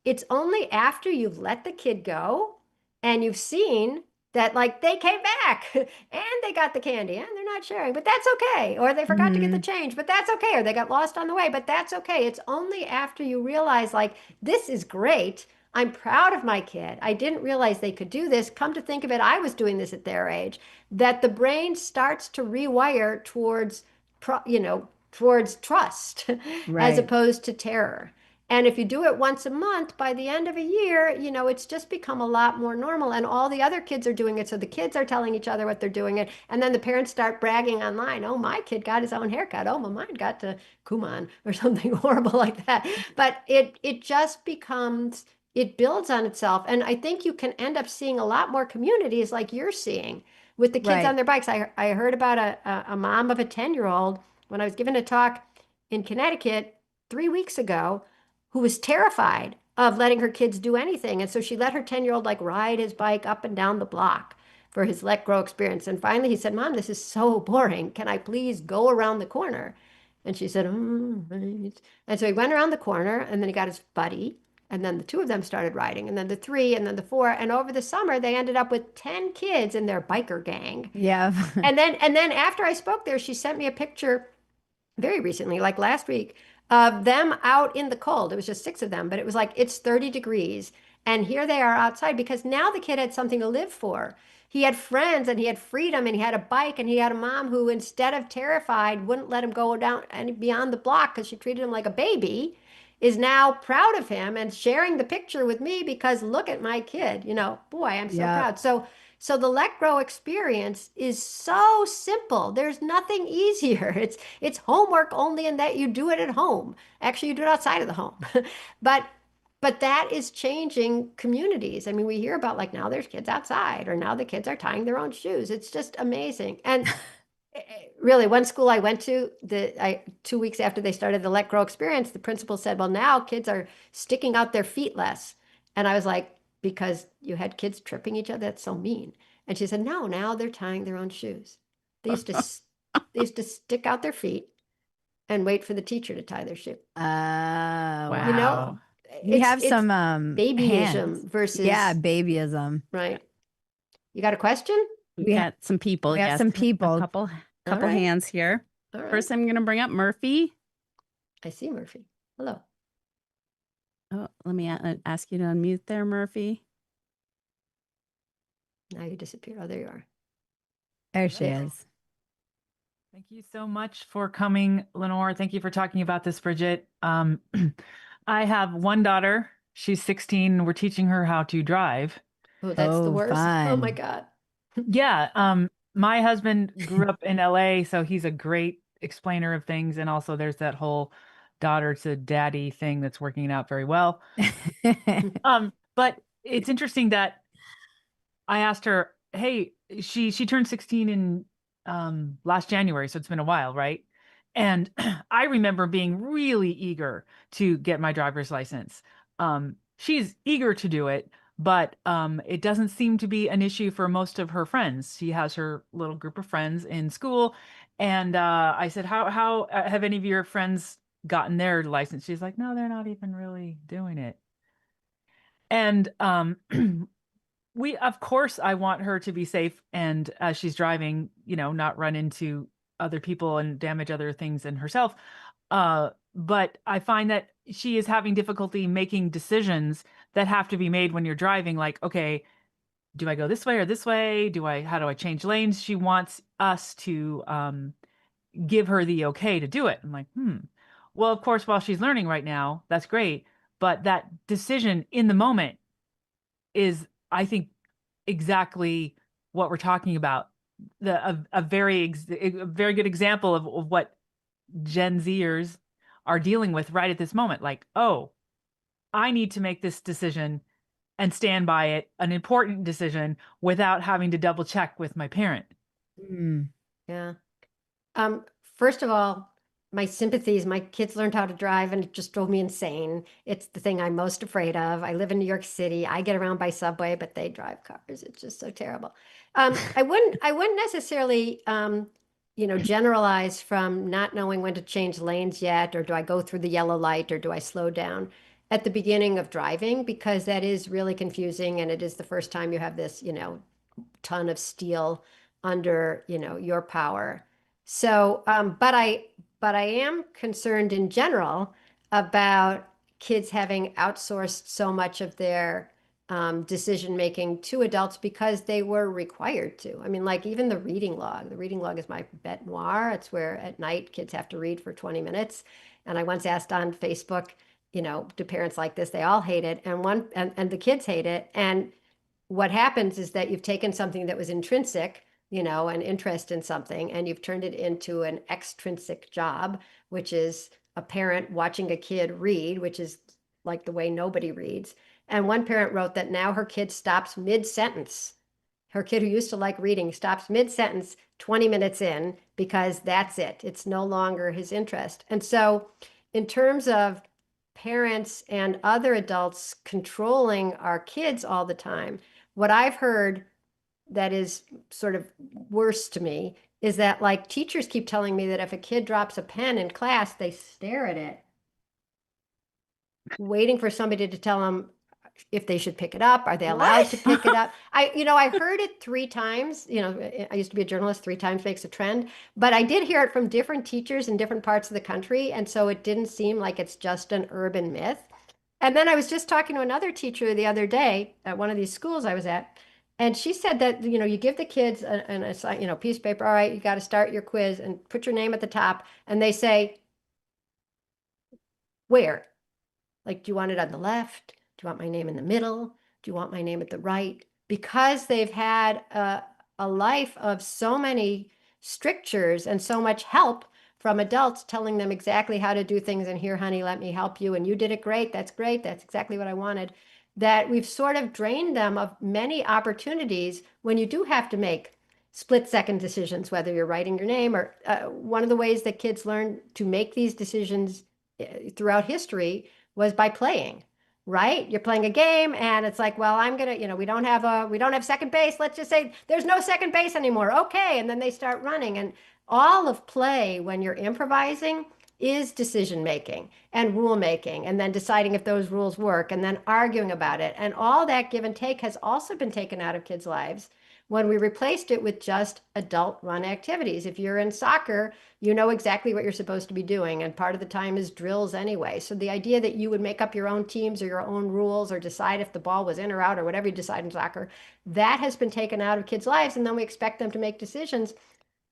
S3: it's only after you've let the kid go and you've seen that like they came back and they got the candy and they're not sharing, but that's okay. Or they forgot to get the
S1: Hmm.
S3: change, but that's okay. Or they got lost on the way, but that's okay. It's only after you realize like this is great. I'm proud of my kid. I didn't realize they could do this. Come to think of it, I was doing this at their age. That the brain starts to rewire towards trust as
S1: Right.
S3: opposed to terror. And if you do it once a month, by the end of a year, it's just become a lot more normal. And all the other kids are doing it. So the kids are telling each other what they're doing it. And then the parents start bragging online. Oh, my kid got his own haircut. Oh, well, mine got to Kuman or something horrible like that. But it just becomes, it builds on itself. And I think you can end up seeing a lot more communities like you're seeing with the kids on
S1: Right.
S3: their bikes. I heard about a mom of a 10-year-old when I was giving a talk in Connecticut 3 weeks ago who was terrified of letting her kids do anything. And so she let her 10-year-old like ride his bike up and down the block for his Let Grow experience. And finally he said, Mom, this is so boring. Can I please go around the corner? And she said, right. And so he went around the corner and then he got his buddy. And then the two of them started riding, and then the three, and then the four. And over the summer, they ended up with 10 kids in their biker gang.
S1: Yeah.
S3: And then after I spoke there, she sent me a picture very recently, like last week, of them out in the cold. It was just six of them, but it was like it's 30 degrees. And here they are outside because now the kid had something to live for. He had friends and he had freedom and he had a bike and he had a mom who, instead of terrified, wouldn't let him go down and beyond the block because she treated him like a baby, is now proud of him and sharing the picture with me because look at my kid. Boy, I'm so
S1: Yeah.
S3: proud. So the Let Grow experience is so simple. There's nothing easier. It's homework only in that you do it at home. Actually, you do it outside of the home. But but that is changing communities. I mean, we hear about like now there's kids outside or now the kids are tying their own shoes. It's just amazing. And really, one school I went to, 2 weeks after they started the Let Grow experience, the principal said, well, now kids are sticking out their feet less. And I was like, because you had kids tripping each other? That's so mean. And she said, no, now they're tying their own shoes. They used to, they used to stick out their feet and wait for the teacher to tie their shoe. You know,
S2: Wow.
S1: We have
S3: it's
S1: some hands.
S3: babyism
S1: Yeah,
S3: versus,
S1: babyism.
S3: right. You got a question?
S2: We've
S1: We ha
S2: got some people.
S1: we have
S2: Yes,
S1: some
S2: a
S1: people.
S2: couple
S3: All
S2: couple
S3: right.
S2: hands here.
S3: All right.
S2: First, I'm going to bring up Murphy.
S3: I see Murphy. Hello.
S2: Oh, let me ask you to unmute there, Murphy.
S3: Now you disappear. Oh, there you are.
S1: There she
S3: Right.
S1: is.
S4: Thank you so much for coming, Lenore. Thank you for talking about this, Bridget. I have one daughter. She's 16. We're teaching her how to drive.
S3: Oh, that's the
S1: Oh,
S3: worst. Oh my
S1: fun.
S3: God.
S4: Yeah. My husband grew up in LA, so he's a great explainer of things. And also there's that whole daughter to daddy thing that's working out very well. But it's interesting that I asked her, hey, she turned 16 in last January, so it's been a while, right? And I remember being really eager to get my driver's license. She's eager to do it, but it doesn't seem to be an issue for most of her friends. She has her little group of friends in school, and I said, how have any of your friends gotten their license? She's like, no, they're not even really doing it. And of course, I want her to be safe and as she's driving, not run into other people and damage other things and herself. But I find that she is having difficulty making decisions that have to be made when you're driving. Like, okay, do I go this way or this way? How do I change lanes? She wants us to give her the okay to do it. I'm like, well, of course, while she's learning right now, that's great. But that decision in the moment is, I think, exactly what we're talking about. A very good example of what Gen Zers are dealing with right at this moment. Like, oh, I need to make this decision and stand by it, an important decision, without having to double check with my parent.
S1: Mm.
S3: Yeah. First of all, my sympathies. My kids learned how to drive and it just drove me insane. It's the thing I'm most afraid of. I live in New York City. I get around by subway, but they drive cars. It's just so terrible. I wouldn't necessarily, generalize from not knowing when to change lanes yet, or do I go through the yellow light, or do I slow down at the beginning of driving, because that is really confusing, and it is the first time you have this, ton of steel under, your power. So, but I am concerned in general about kids having outsourced so much of their decision making to adults because they were required to. I mean, like even the reading log. The reading log is my bête noire. It's where at night kids have to read for 20 minutes. And I once asked on Facebook, do parents like this? They all hate it, and the kids hate it. And what happens is that you've taken something that was intrinsic, an interest in something, and you've turned it into an extrinsic job, which is a parent watching a kid read, which is like the way nobody reads. And one parent wrote that now her kid stops mid-sentence. Her kid who used to like reading stops mid-sentence 20 minutes in because that's it. It's no longer his interest. And so, in terms of parents and other adults controlling our kids all the time, what I've heard that is sort of worse to me is that like teachers keep telling me that if a kid drops a pen in class, they stare at it, waiting for somebody to tell them if they should pick it up. Are they allowed to pick it up? I heard it 3 times. I used to be a journalist. 3 times makes a trend, but I did hear it from different teachers in different parts of the country, and so it didn't seem like it's just an urban myth. And then I was just talking to another teacher the other day at one of these schools I was at, and she said that, you give the kids a piece of paper. All right, you got to start your quiz and put your name at the top. And they say, where? Like, do you want it on the left? Do you want my name in the middle? Do you want my name at the right? Because they've had a life of so many strictures and so much help from adults telling them exactly how to do things. And here, honey, let me help you. And you did it great. That's great. That's exactly what I wanted. That we've sort of drained them of many opportunities when you do have to make split-second decisions, whether you're writing your name or one of the ways that kids learn to make these decisions throughout history was by playing. Right? You're playing a game and it's like, well, I'm gonna, we don't have second base. Let's just say there's no second base anymore. Okay. And then they start running. And all of play when you're improvising is decision making and rule making, and then deciding if those rules work and then arguing about it. And all that give and take has also been taken out of kids' lives when we replaced it with just adult run activities. If you're in soccer, you know exactly what you're supposed to be doing, and part of the time is drills anyway. So the idea that you would make up your own teams or your own rules or decide if the ball was in or out or whatever you decide in soccer, that has been taken out of kids' lives, and then we expect them to make decisions.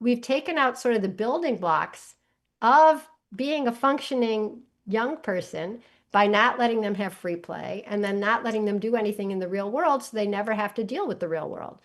S3: We've taken out sort of the building blocks of being a functioning young person by not letting them have free play and then not letting them do anything in the real world, so they never have to deal with the real world.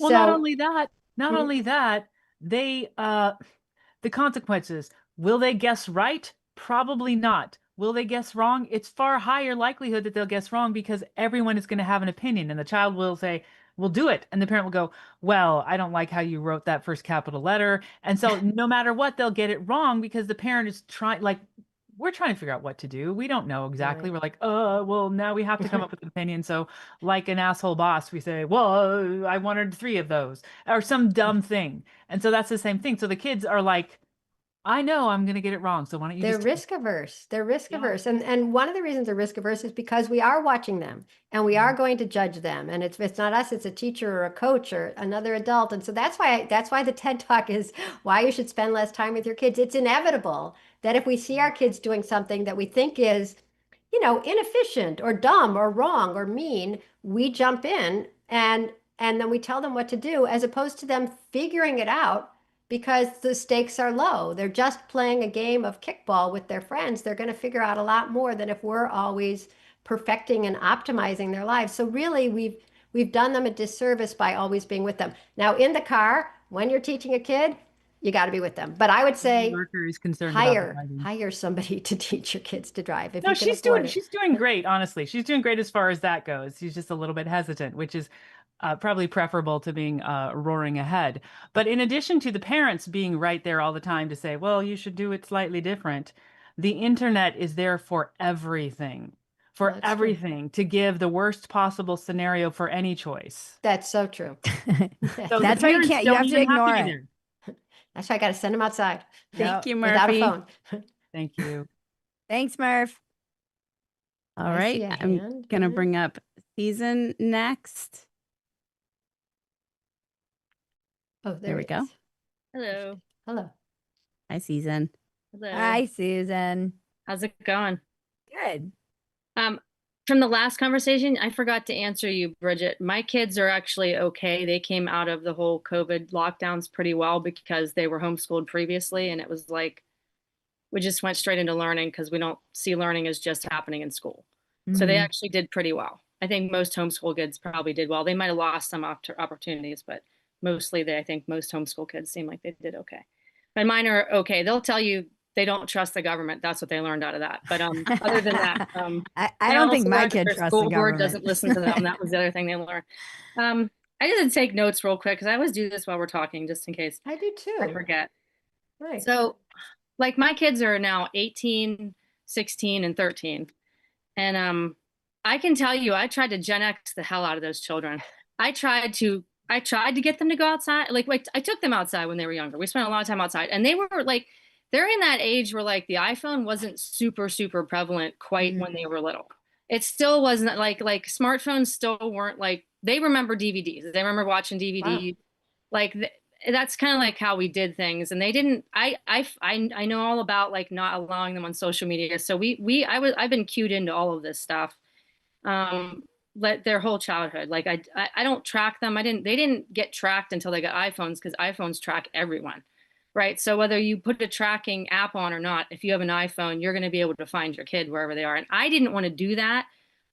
S4: Well, not only that, they the consequences. Will they guess right? Probably not. Will they guess wrong? It's far higher likelihood that they'll guess wrong because everyone is going to have an opinion, and the child will say, "We'll do it," and the parent will go, "Well, I don't like how you wrote that first capital letter," and so no matter what, they'll get it wrong because the parent is trying, like, we're trying to figure out what to do. We don't know exactly.
S3: Right.
S4: We're like, well, now we have to come up with an opinion. So like an asshole boss, we say, well, I wanted 3 of those or some dumb thing. And so that's the same thing. So the kids are like, I know I'm going to get it wrong. So why don't you
S3: They're
S4: just
S3: risk averse. They're risk
S4: Yeah.
S3: averse. And one of the reasons they're risk averse is because we are watching them and we are going to judge them. And it's not us, it's a teacher or a coach or another adult. And so that's why the TED Talk is why you should spend less time with your kids. It's inevitable that if we see our kids doing something that we think is, inefficient or dumb or wrong or mean, we jump in and then we tell them what to do, as opposed to them figuring it out because the stakes are low. They're just playing a game of kickball with their friends. They're going to figure out a lot more than if we're always perfecting and optimizing their lives. So really, we've done them a disservice by always being with them. Now, in the car, when you're teaching a kid, you got to be with them. But I would say
S4: Worker is concerned about the driving.
S3: hire somebody to teach your kids to drive if
S4: No,
S3: you can afford it.
S4: she's doing great, honestly. She's doing great as far as that goes. She's just a little bit hesitant, which is probably preferable to being roaring ahead. But in addition to the parents being right there all the time to say, well, you should do it slightly different, the internet is there for everything,
S3: That's true.
S4: to give the worst possible scenario for any choice.
S3: That's so true.
S4: So
S1: That's
S4: the
S1: why you
S4: parents
S1: can't, you
S4: don't
S1: have to
S4: even
S1: ignore
S4: be
S1: it.
S4: there.
S3: That's why I got to send them outside
S2: Thank you,
S3: without a
S2: Murphy.
S3: phone.
S4: Thank you.
S1: Thanks, Murph.
S2: All
S3: I
S2: right.
S3: see a
S2: I'm
S3: hand.
S2: going to
S3: Yeah.
S2: bring up Season next.
S3: Oh,
S2: There we
S3: it
S2: go.
S3: is.
S5: Hello.
S3: Hello.
S2: Hi, Season.
S5: Hello.
S1: Hi, Susan.
S5: How's it going?
S1: Good.
S5: From the last conversation, I forgot to answer you, Bridget. My kids are actually okay. They came out of the whole COVID lockdowns pretty well because they were homeschooled previously, and it was like we just went straight into learning because we don't see learning as just happening in school. So they
S1: Mhm.
S5: actually did pretty well. I think most homeschool kids probably did well. They might have lost some opportunities, but mostly I think most homeschool kids seem like they did okay. But mine are okay. They'll tell you they don't trust the government. That's what they learned out of that. But other than that,
S1: I don't think
S5: also
S1: my
S5: learned that
S1: kid
S5: their
S1: trusts the
S5: school board
S1: government.
S5: doesn't listen to them. That was the other thing they learned. I just take notes real quick because I always do this while we're talking, just in case
S3: I do
S5: I
S3: too.
S5: forget.
S3: Right.
S5: So, like, my kids are now 18, 16, and 13. And I can tell you, I tried to Gen X the hell out of those children. I tried to get them to go outside. Like I took them outside when they were younger. We spent a lot of time outside, and they were like, they're in that age where like the iPhone wasn't super, super prevalent quite when they were little. It still wasn't like smartphones still weren't like, they remember DVDs. They remember watching DVDs.
S3: Wow.
S5: Like that's kind of like how we did things. And they didn't, I know all about like not allowing them on social media. So I've been cued into all of this stuff. Their whole childhood. Like I don't track them. They didn't get tracked until they got iPhones because iPhones track everyone. Right. So whether you put a tracking app on or not, if you have an iPhone, you're going to be able to find your kid wherever they are. And I didn't want to do that.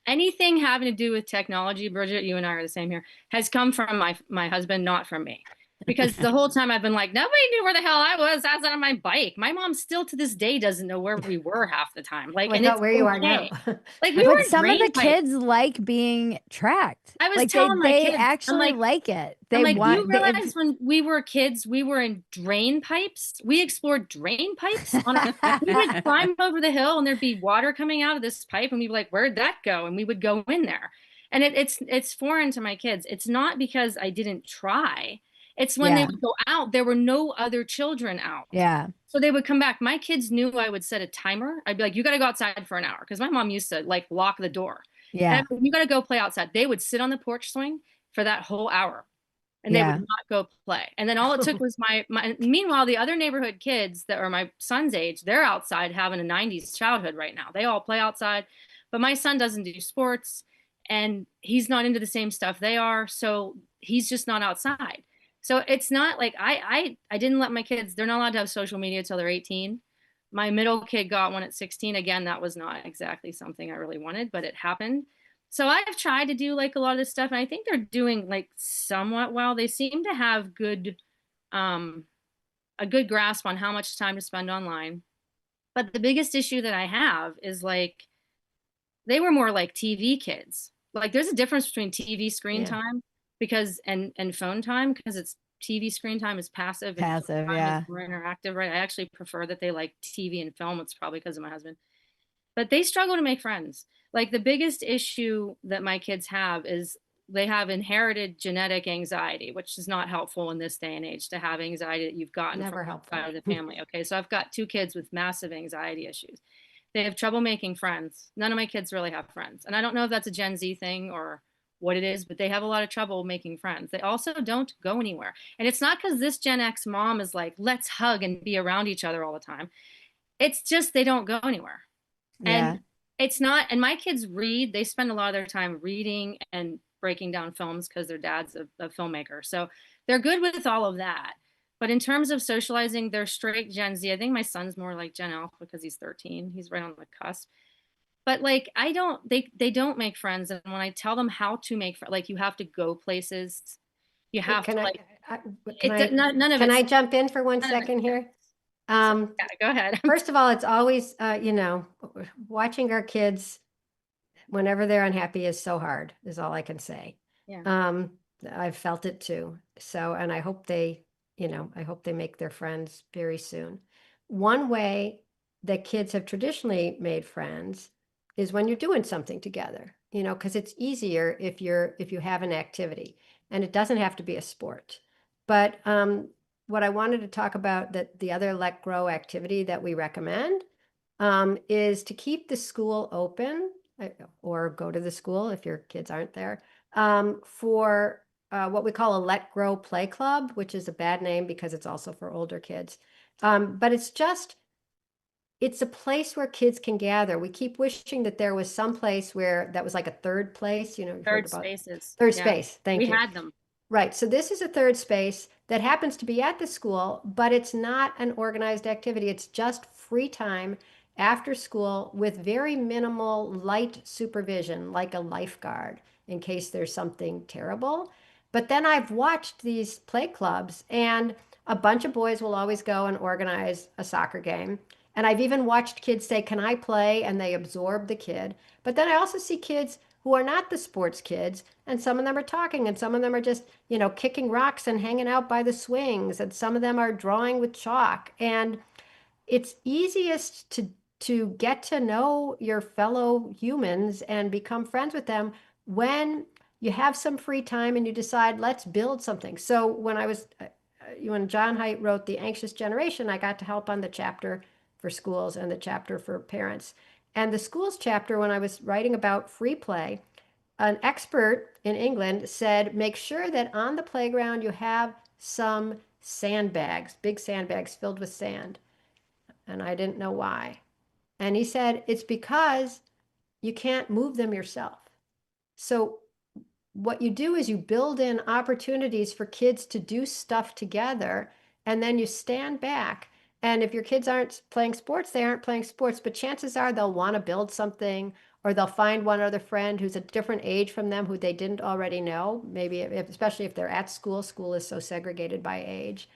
S5: Anything having to do with technology, Bridget, you and I are the same here, has come from my husband, not from me. Because the whole time I've been like, nobody knew where the hell I was. I was on my bike. My mom still to this day doesn't know where we were half the time. Like,
S3: I
S5: and
S3: thought
S5: it's
S3: where you are now.
S5: okay. Like we
S1: But
S5: were in
S1: some of the
S5: drain pipes.
S1: kids like being tracked.
S5: I was
S1: Like
S5: telling my
S1: they
S5: kids, I'm
S1: actually
S5: like,
S1: it.
S5: I'm
S1: They
S5: like, you
S1: want they,
S5: realize when we were kids, we were in drain pipes. We explored drain pipes. We would climb over the hill and there'd be water coming out of this pipe, and we'd be like, "Where'd that go?" And we would go in there. And it's foreign to my kids. It's not because I didn't try. It's when they
S1: Yeah.
S5: would go out, there were no other children out.
S1: Yeah.
S5: So they would come back. My kids knew I would set a timer. I'd be like, "You got to go outside for an hour," because my mom used to like lock the door.
S1: Yeah.
S5: And you got to go play outside. They would sit on the porch swing for that whole hour, and they
S1: Yeah.
S5: would not go play. And then all it took was my meanwhile, the other neighborhood kids that are my son's age, they're outside having a 90s childhood right now. They all play outside, but my son doesn't do sports and he's not into the same stuff they are. So he's just not outside. So it's not like I didn't let my kids, they're not allowed to have social media till they're 18. My middle kid got one at 16. Again, that was not exactly something I really wanted, but it happened. So I've tried to do like a lot of this stuff, and I think they're doing like somewhat well. They seem to have a good grasp on how much time to spend online. But the biggest issue that I have is like they were more like TV kids. Like there's a difference between TV screen
S3: Yeah.
S5: time because and phone time, because it's TV screen time is passive and phone
S1: Passive,
S5: time
S1: yeah.
S5: is more interactive, right? I actually prefer that they like TV and film. It's probably because of my husband. But they struggle to make friends. Like the biggest issue that my kids have is they have inherited genetic anxiety, which is not helpful in this day and age to have anxiety that you've gotten
S3: Never
S5: from
S3: helpful.
S5: outside of the family. Okay, so I've got 2 kids with massive anxiety issues. They have trouble making friends. None of my kids really have friends. And I don't know if that's a Gen Z thing or what it is, but they have a lot of trouble making friends. They also don't go anywhere. And it's not because this Gen X mom is like, let's hug and be around each other all the time. It's just they don't go anywhere.
S1: Yeah.
S5: And it's not, and my kids read, they spend a lot of their time reading and breaking down films because their dad's a filmmaker. So they're good with all of that. But in terms of socializing, they're straight Gen Z. I think my son's more like Gen Alpha because he's 13. He's right on the cusp. But like they don't make friends. And when I tell them how to make friends, like you have to go places, you have
S3: Can
S5: to
S3: I,
S5: like
S3: none of
S5: can
S3: I
S5: it's
S3: jump in for one
S5: none of
S3: second
S5: it's
S3: here?
S5: yeah, go ahead.
S3: First of all, it's always, watching our kids whenever they're unhappy is so hard, is all I can say.
S5: Yeah.
S3: I've felt it too. So, and I hope I hope they make their friends very soon. One way that kids have traditionally made friends is when you're doing something together, because it's easier if you have an activity, and it doesn't have to be a sport. But what I wanted to talk about, that the other Let Grow activity that we recommend, is to keep the school open, or go to the school if your kids aren't there, for what we call a Let Grow Play Club, which is a bad name because it's also for older kids. But it's a place where kids can gather. We keep wishing that there was some place where that was like a third place, you've heard
S5: Third
S3: about
S5: spaces.
S3: third
S5: Yeah.
S3: space. Thank
S5: We
S3: you.
S5: had them.
S3: Right. So this is a third space that happens to be at the school, but it's not an organized activity. It's just free time after school with very minimal light supervision, like a lifeguard in case there's something terrible. But then I've watched these play clubs, and a bunch of boys will always go and organize a soccer game. And I've even watched kids say, "Can I play?" And they absorb the kid. But then I also see kids who are not the sports kids, and some of them are talking, and some of them are just, kicking rocks and hanging out by the swings, and some of them are drawing with chalk. And it's easiest to get to know your fellow humans and become friends with them when you have some free time and you decide, let's build something. So when John Haidt wrote The Anxious Generation, I got to help on the chapter for schools and the chapter for parents. And the schools chapter, when I was writing about free play, an expert in England said, make sure that on the playground you have some sandbags, big sandbags filled with sand. And I didn't know why. And he said, it's because you can't move them yourself. So what you do is you build in opportunities for kids to do stuff together, and then you stand back. And if your kids aren't playing sports, they aren't playing sports, but chances are they'll want to build something, or they'll find one other friend who's a different age from them who they didn't already know, maybe especially if they're at school. School is so segregated by age.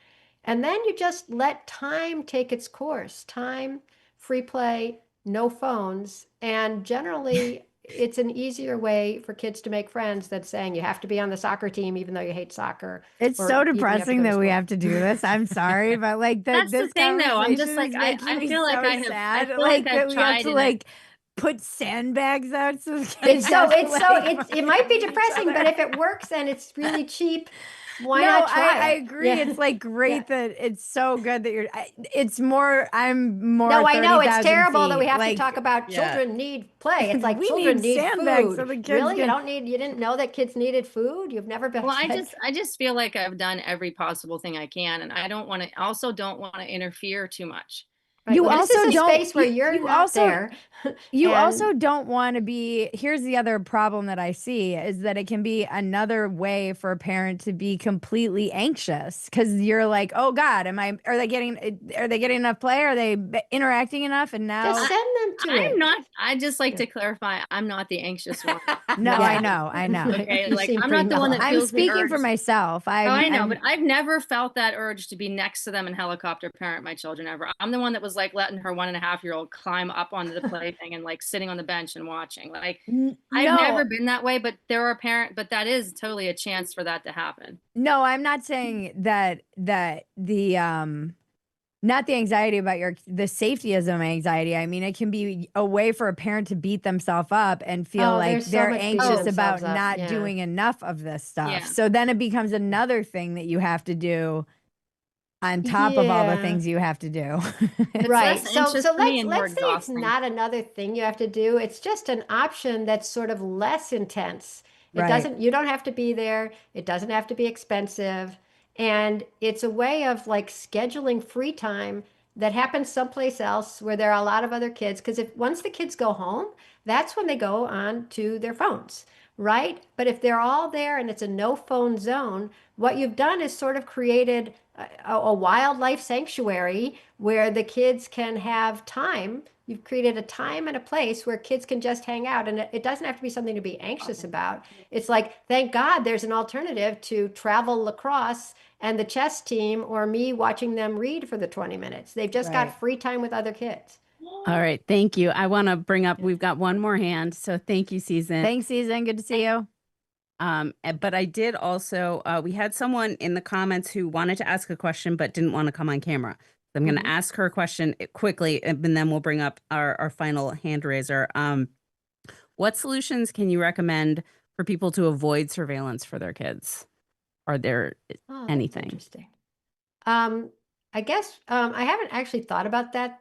S3: And then you just let time take its course. Time, free play, no phones. And generally, it's an easier way for kids to make friends than saying you have to be on the soccer team even though you hate soccer.
S1: It's
S3: or
S1: so
S3: even you have to
S1: depressing
S3: go to
S1: that we
S3: school.
S1: have to do this. I'm sorry, but like
S5: That's the
S1: this
S5: thing, though. I'm just
S1: conversation
S5: like,
S1: is
S5: I
S1: making me
S5: feel like
S1: so
S5: I have, I
S1: sad.
S5: feel like
S1: that
S5: I've
S1: we have
S5: tried
S1: to
S5: and
S1: like put sandbags out so the
S3: It's
S1: kids
S3: so
S1: have to,
S3: it's so
S1: like,
S3: it might be
S1: find each
S3: depressing, but
S1: other.
S3: if it works and it's really cheap, why
S1: No,
S3: not try
S1: I
S3: it?
S1: agree.
S3: Yeah.
S1: It's like great
S3: Yeah.
S1: that it's so good that it's more, I'm more
S3: No, I know it's
S1: 30,000
S3: terrible that we
S1: feet.
S3: have to
S1: Like,
S3: talk about
S2: Yeah.
S3: children need play. It's like
S1: we
S3: children
S1: need
S3: need
S1: sandbags so
S3: food.
S1: the kids
S3: Really? You
S1: can.
S3: didn't know that kids needed food? You've never been
S5: Well,
S3: fed?
S5: I just feel like I've done every possible thing I can, and I don't want to, also don't want to interfere too much.
S3: Right.
S1: You
S3: Well, this
S1: also
S3: is a
S1: don't,
S3: space where you're
S1: you
S3: not
S1: also,
S3: there.
S1: you
S3: And
S1: also don't want to be. Here's the other problem that I see is that it can be another way for a parent to be completely anxious because you're like, oh God, are they getting enough play? Are they interacting enough? And now,
S3: just send them to
S5: I'm
S3: it.
S5: not, I just like
S3: Yeah.
S5: to clarify, I'm not the anxious one.
S1: no,
S3: Yeah.
S1: I know.
S5: Okay,
S3: You
S5: like
S3: seem
S5: I'm
S3: pretty
S5: not the one that
S3: mellow.
S1: I'm
S5: feels the
S1: speaking
S5: urge.
S1: for myself.
S5: Oh, I know,
S1: I'm
S5: but I've never felt that urge to be next to them and helicopter parent my children ever. I'm the one that was like letting her 1.5-year-old climb up onto the plaything and like sitting on the bench and watching. Like I've
S1: no,
S5: never been that way, but there are but that is totally a chance for that to happen.
S1: no, I'm not saying that the not the anxiety about the safetyism anxiety. I mean, it can be a way for a parent to beat themselves up and feel
S3: Oh,
S1: like
S3: there's so
S1: they're
S3: much beating
S1: anxious about
S3: themselves up.
S1: not
S3: Yeah.
S1: doing enough of this stuff.
S5: Yeah.
S1: So then it becomes another thing that you have to do on top of all the
S3: Yeah.
S1: things you have to do.
S5: It's
S3: Right.
S5: less
S3: So
S5: anxious
S3: so
S5: for me
S3: let's
S5: and more
S3: let's say it's
S5: exhausting.
S3: not another thing you have to do. It's just an option that's sort of less intense. It
S1: Right.
S3: doesn't, you don't have to be there. It doesn't have to be expensive. And it's a way of like scheduling free time that happens someplace else where there are a lot of other kids. Because if once the kids go home, that's when they go on to their phones, right? But if they're all there and it's a no phone zone, what you've done is sort of created a wildlife sanctuary where the kids can have time. You've created a time and a place where kids can just hang out, and it doesn't have to be something to be anxious about. It's like, thank God there's an alternative to travel lacrosse and the chess team or me watching them read for the 20 minutes. They've just
S1: Right.
S3: got free time with other kids.
S2: All right. Thank you. I want to bring up, we've got one more hand. So thank you, Season.
S1: Thanks, Susan. Good to see you.
S2: But I did also, we had someone in the comments who wanted to ask a question, but didn't want to come on camera. So I'm going to ask her a question quickly, and then we'll bring up our final hand raiser. What solutions can you recommend for people to avoid surveillance for their kids? Are there
S3: Oh, that's
S2: anything?
S3: interesting. I guess I haven't actually thought about that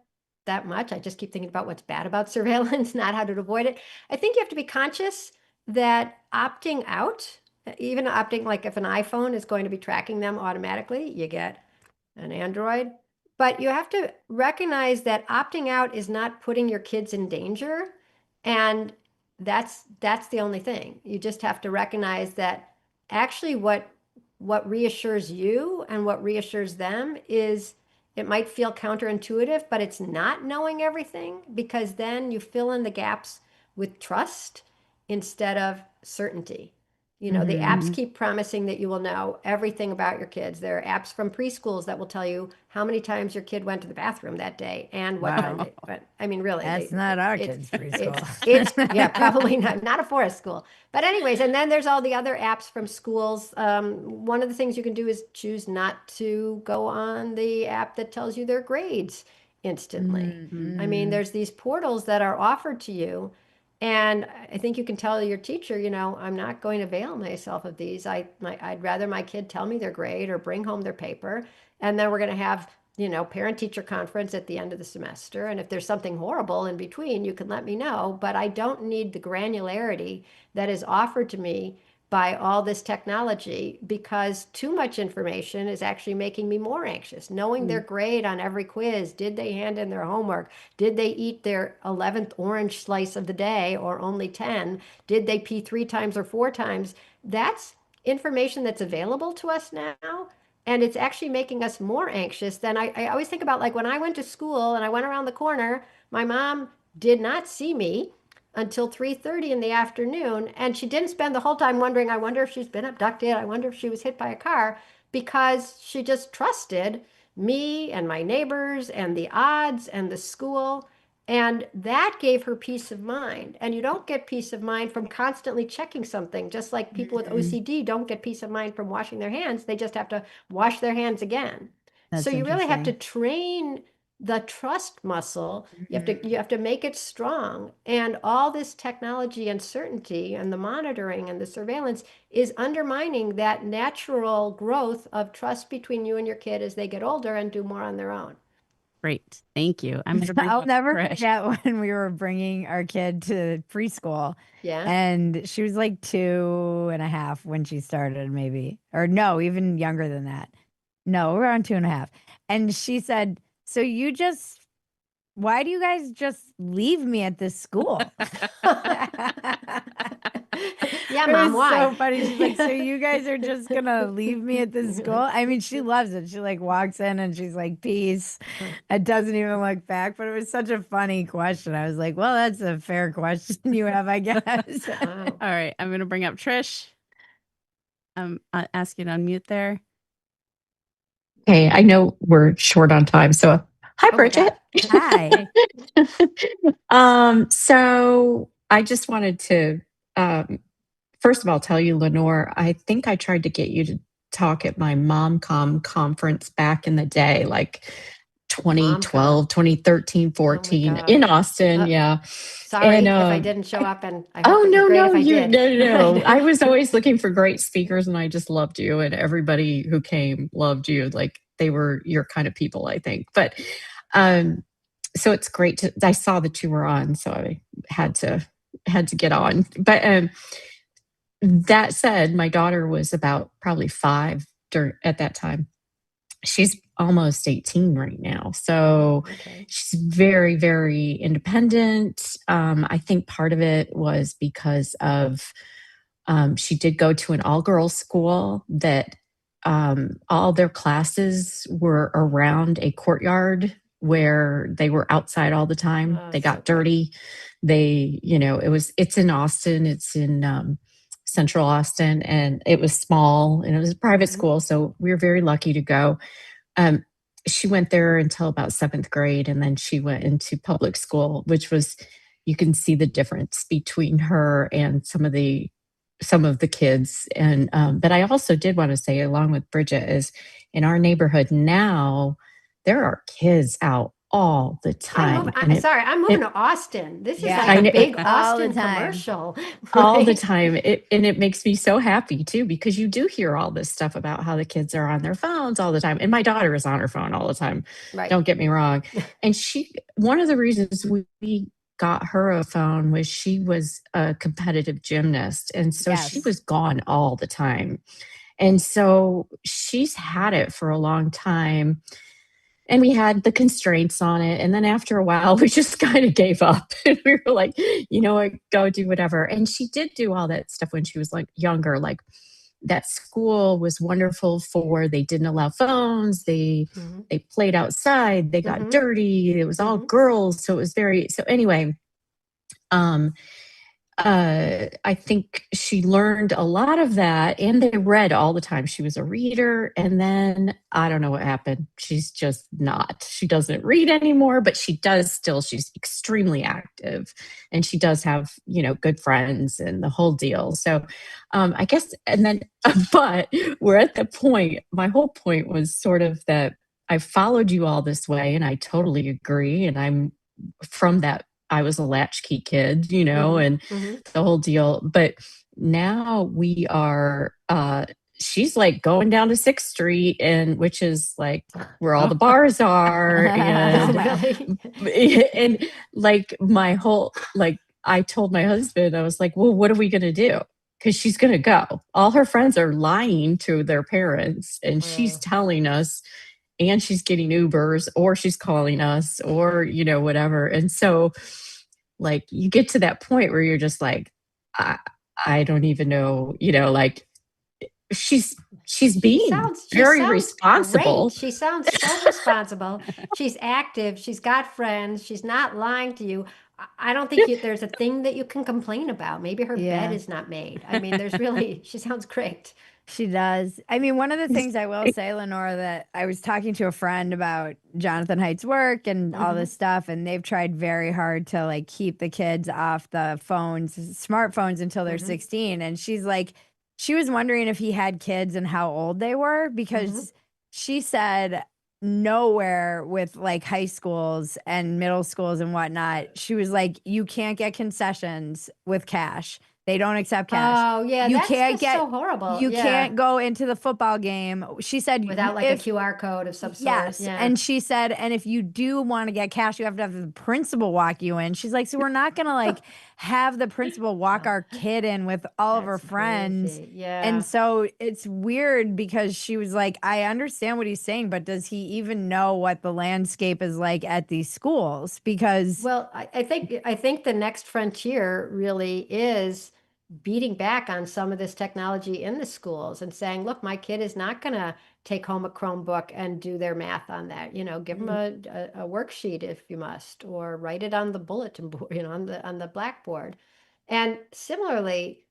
S3: much. I just keep thinking about what's bad about surveillance, not how to avoid it. I think you have to be conscious that opting out, even opting, like if an iPhone is going to be tracking them automatically, you get an Android. But you have to recognize that opting out is not putting your kids in danger. And that's the only thing. You just have to recognize that actually what reassures you and what reassures them is, it might feel counterintuitive, but it's not knowing everything, because then you fill in the gaps with trust instead of certainty. You know, the apps keep promising that you will know everything about your kids. There are apps from preschools that will tell you how many times your kid went to the bathroom that day and what time they went. I mean, really,
S1: That's not our
S3: it's-
S1: kids' preschool.
S3: it's yeah, probably not a forest school. But anyways, and then there's all the other apps from schools. One of the things you can do is choose not to go on the app that tells you their grades instantly. I mean, there's these portals that are offered to you. And I think you can tell your teacher, you know, I'm not going to avail myself of these. I'd rather my kid tell me their grade or bring home their paper. And then we're going to have, you know, parent-teacher conference at the end of the semester. And if there's something horrible in between, you can let me know. But I don't need the granularity that is offered to me by all this technology, because too much information is actually making me more anxious. Knowing their grade on every quiz, did they hand in their homework? Did they eat their 11th orange slice of the day or only 10? Did they pee 3 times or 4 times? That's information that's available to us now. And it's actually making us more anxious than I always think about, like when I went to school and I went around the corner, my mom did not see me until 3:30 in the afternoon. And she didn't spend the whole time wondering, I wonder if she's been abducted. I wonder if she was hit by a car, because she just trusted me and my neighbors and the odds and the school. And that gave her peace of mind. And you don't get peace of mind from constantly checking something, just like people with OCD don't get peace of mind from washing their hands. They just have to wash their hands again.
S1: That's
S3: So you really have to
S1: interesting.
S3: train the trust muscle. You
S1: Mhm.
S3: have to make it strong. And all this technology uncertainty and the monitoring and the surveillance is undermining that natural growth of trust between you and your kid as they get older and do more on their own.
S2: Great. Thank you. I'm going to bring
S1: I'll
S2: up
S1: never
S2: Trish.
S1: forget when we were bringing our kid to preschool,
S3: Yeah.
S1: and she was like 2.5 when she started, maybe, or no, even younger than that. No, around 2.5. And she said, "So why do you guys just leave me at this school?"
S3: Yeah,
S1: It
S3: Mom,
S1: was
S3: why?
S1: so funny. She's like, "So you guys are just gonna leave me at this school?" I mean, she loves it. She like walks in and she's like, "Peace." It doesn't even look back, but it was such a funny question. I was like, "Well, that's a fair question you have, I guess."
S3: Wow.
S2: All right. I'm going to bring up Trish. I'll ask you to unmute there.
S6: Okay, I know we're short on time, so hi,
S3: Oh my
S6: Bridget.
S1: Hi.
S6: So I just wanted to, first of all, tell you, Lenore, I think I tried to get you to talk at my MomCom conference back in the day, like 2012, 2013, 14
S3: God.
S6: in Austin. Yeah.
S3: Sorry
S6: And,
S3: if I didn't show up, and I hope
S6: oh,
S3: it was
S6: no,
S3: great
S6: no,
S3: if I did.
S6: no. I was always looking for great speakers, and I just loved you, and everybody who came loved you. Like, they were your kind of people, I think. But so it's great I saw that you were on, so I had to get on. But that said, my daughter was about probably 5 at that time. She's almost 18 right now. So
S3: Okay.
S6: she's very, very independent. I think part of it was because of she did go to an all-girls school that all their classes were around a courtyard where they were outside all the time.
S3: Oh,
S6: They
S3: so
S6: got
S3: great.
S6: dirty. They, it's in Austin. It's in central Austin, and it was small, and it was a private school. So we were very lucky to go. She went there until about 7th grade, and then she went into public school, which was, you can see the difference between her and some of the kids. And but I also did want to say, along with Bridget, is in our neighborhood now, there are kids out all the time.
S3: I'm moving to Austin. This is
S1: Yeah.
S3: like
S6: I know.
S3: a big
S1: All the
S3: Austin
S1: time.
S3: commercial.
S6: All the
S3: right?
S6: time. And it makes me so happy too, because you do hear all this stuff about how the kids are on their phones all the time. And my daughter is on her phone all the time.
S3: Right.
S6: Don't get me wrong. And one of the reasons we got her a phone was she was a competitive gymnast. And so she
S1: Yes.
S6: was gone all the time. And so she's had it for a long time. And we had the constraints on it. And then after a while, we just kind of gave up. And we were like, you know what, go do whatever. And she did do all that stuff when she was like younger. Like, that school was wonderful they didn't allow phones. They played outside. They got dirty. It was all girls. So it was so anyway, I think she learned a lot of that, and they read all the time. She was a reader, and then I don't know what happened. She's just not. She doesn't read anymore, but she does still. She's extremely active, and she does have, good friends and the whole deal. So I guess, and then, but we're at the point, my whole point was sort of that I followed you all this way, and I totally agree. And I'm from that, I was a latchkey kid, and the whole deal. But now we are, she's like going down to 6th Street, and which is like where all the bars are. And, and like my whole, like, I told my husband, I was like, well, what are we going to do? Because she's going to go. All her friends are lying to their parents, and she's telling us, and she's getting Ubers, or she's calling us, or, whatever. And so, like, you get to that point where you're just like, I don't even know, like, she's being very responsible.
S3: Great. She sounds so responsible. She's active. She's got friends. She's not lying to you. I don't think there's a thing that you can complain about. Maybe her bed
S1: Yeah.
S3: is not made. I mean, there's really, she sounds great.
S1: She does. I mean, one of the things I will say, Lenore, that I was talking to a friend about Jonathan Haidt's work and all this stuff, and they've tried very hard to like keep the kids off the phones, smartphones until they're 16. And she's like, she was wondering if he had kids and how old they were because she said nowhere with like high schools and middle schools and whatnot. She was like, you can't get concessions with cash. They don't accept cash.
S3: Oh, yeah,
S1: You
S3: that's
S1: can't
S3: just
S1: get
S3: so horrible.
S1: you
S3: Yeah.
S1: can't go into the football game. She said
S3: Without like
S1: if
S3: a QR code of some sort.
S1: yes,
S3: Yeah.
S1: and she said, and if you do want to get cash, you have to have the principal walk you in. She's like, so we're not gonna like have the principal walk our kid in with all of her
S3: That's
S1: friends.
S3: crazy. Yeah.
S1: And so it's weird because she was like, I understand what he's saying, but does he even know what the landscape is like at these schools? Because
S3: Well, I think the next frontier really is beating back on some of this technology in the schools and saying, look, my kid is not going to take home a Chromebook and do their math on that. You know, give them a worksheet if you must, or write it on the bulletin board, you know, on the blackboard. And similarly,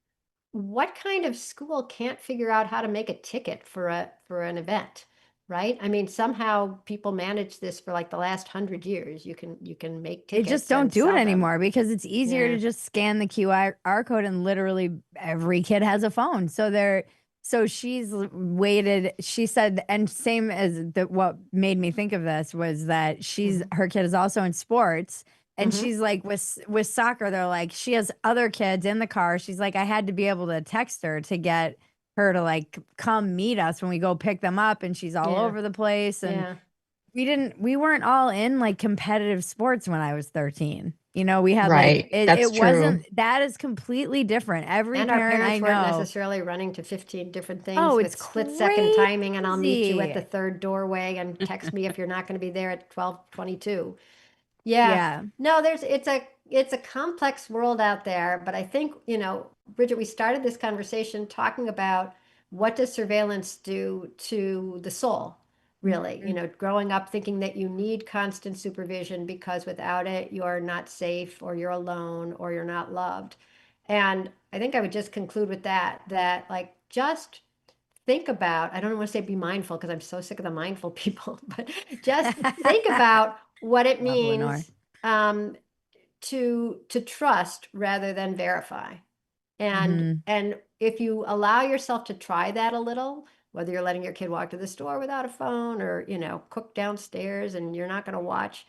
S3: what kind of school can't figure out how to make a ticket for an event? Right? I mean, somehow people manage this for like the last 100 years. You can make
S1: they
S3: tickets
S1: just don't
S3: and
S1: do
S3: sell
S1: it
S3: them.
S1: anymore because it's easier
S3: Yeah.
S1: to just scan the QR code and literally every kid has a phone. So she's waited. She said, and same as what made me think of this was that her kid is also in sports. And she's like with soccer, they're like, she has other kids in the car. She's like, I had to be able to text her to get her to like come meet us when we go pick them up. And she's all
S3: Yeah.
S1: over the place. And
S3: Yeah.
S1: we weren't all in like competitive sports when I was 13. You know, we had
S6: Right.
S1: like
S6: That's
S1: it wasn't
S6: true.
S1: that is completely different. Every
S3: And our
S1: parent I
S3: parents weren't
S1: know.
S3: necessarily running to 15 different things
S1: Oh,
S3: with
S1: it's
S3: split-second timing, and I'll meet you at
S1: crazy.
S3: the third doorway and text me if you're not going to be there at 12:22. Yeah.
S1: Yeah.
S3: No, it's a complex world out there, but I think, you know, Bridget, we started this conversation talking about what does surveillance do to the soul, really? You know, growing up thinking that you need constant supervision because without it, you're not safe or you're alone or you're not loved. And I think I would just conclude with that like just think about, I don't want to say be mindful because I'm so sick of the mindful people, but just think about what it
S1: Love Lenore.
S3: means to trust rather than verify. And if you allow yourself to try that a little, whether you're letting your kid walk to the store without a phone or, you know, cook downstairs and you're not going to watch,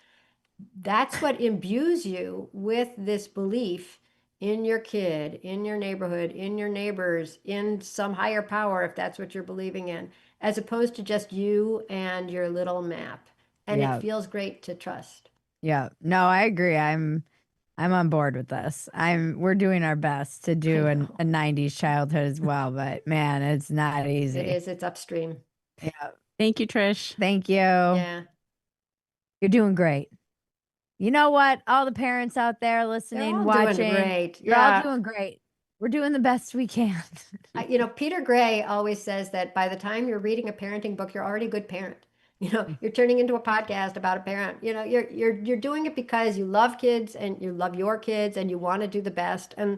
S3: that's what imbues you with this belief in your kid, in your neighborhood, in your neighbors, in some higher power, if that's what you're believing in, as opposed to just you and your little map. And
S1: Yeah.
S3: it feels great to trust.
S1: Yeah. No, I agree. I'm on board with this. We're doing our best to do a 90s childhood as well, but man, it's not easy.
S3: It's upstream.
S1: Yeah.
S2: Thank you, Trish.
S1: Thank you.
S3: Yeah.
S1: You're doing great. You know what? All the parents out there listening,
S3: all
S1: watching,
S3: doing great.
S1: you're all
S3: Yeah.
S1: doing great. We're doing the best we can.
S3: You know, Peter Gray always says that by the time you're reading a parenting book, you're already a good parent. You know, you're turning into a podcast about a parent. You know, you're doing it because you love kids and you love your kids and you want to do the best. And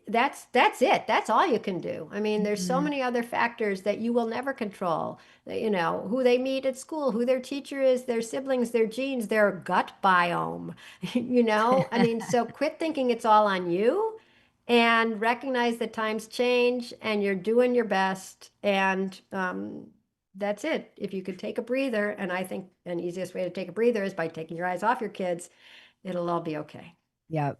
S3: that's it. That's all you can do. I mean, there's so many other factors that you will never control. You know, who they meet at school, who their teacher is, their siblings, their genes, their gut biome. You know, I mean, so quit thinking it's all on you and recognize that times change and you're doing your best. And that's it. If you could take a breather, and I think an easiest way to take a breather is by taking your eyes off your kids, it'll all be okay.
S1: Yep.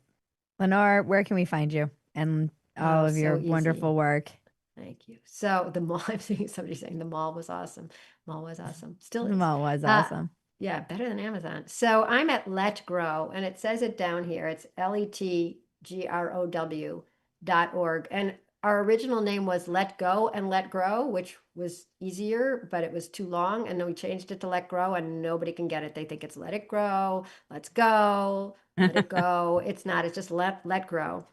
S1: Lenore, where can we find you and all of your
S3: so
S1: wonderful
S3: easy.
S1: work?
S3: Thank you. So the mall, I'm seeing somebody saying the mall was awesome. Mall was awesome. Still
S1: The
S3: is.
S1: mall was awesome.
S3: Yeah, better than Amazon. So I'm at Let Grow, and it says it down here. It's letgrow.org. And our original name was Let Go and Let Grow, which was easier, but it was too long. And then we changed it to Let Grow, and nobody can get it. They think it's Let It Grow, Let's Go, Let It Go. It's not. It's just Let Grow.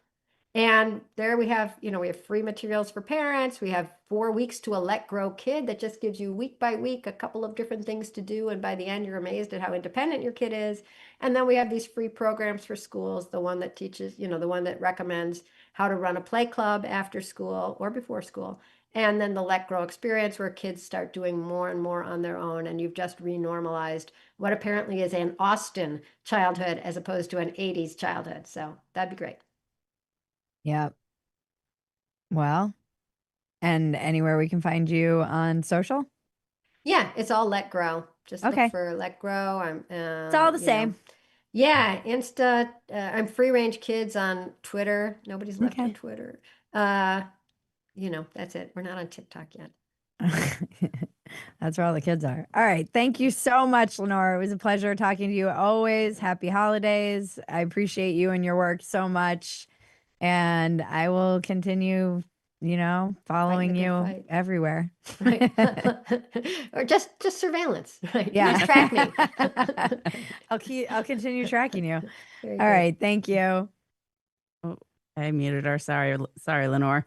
S3: And there we have, we have free materials for parents. We have 4 weeks to a Let Grow kid that just gives you week by week a couple of different things to do. And by the end, you're amazed at how independent your kid is. And then we have these free programs for schools, the one that teaches, the one that recommends how to run a play club after school or before school. And then the Let Grow experience where kids start doing more and more on their own. And you've just renormalized what apparently is an Austin childhood as opposed to an 80s childhood. So that'd be great.
S1: Yep. Well, and anywhere we can find you on social?
S3: Yeah, it's all Let Grow. Just
S1: Okay.
S3: look for Let Grow.
S1: It's all the same.
S3: Yeah, Insta. I'm Free Range Kids on Twitter. Nobody's left on Twitter. That's it. We're not on TikTok yet.
S1: That's where all the kids are. All right. Thank you so much, Lenore. It was a pleasure talking to you always. Happy holidays. I appreciate you and your work so much. And I will continue, following
S3: good
S1: you
S3: fight.
S1: everywhere.
S3: Right. Or just surveillance. Right.
S1: Yeah.
S3: Just track me.
S1: I'll continue tracking you.
S3: Very
S1: All
S3: good.
S1: right. Thank you.
S2: Oh, I muted her. Sorry, Lenore.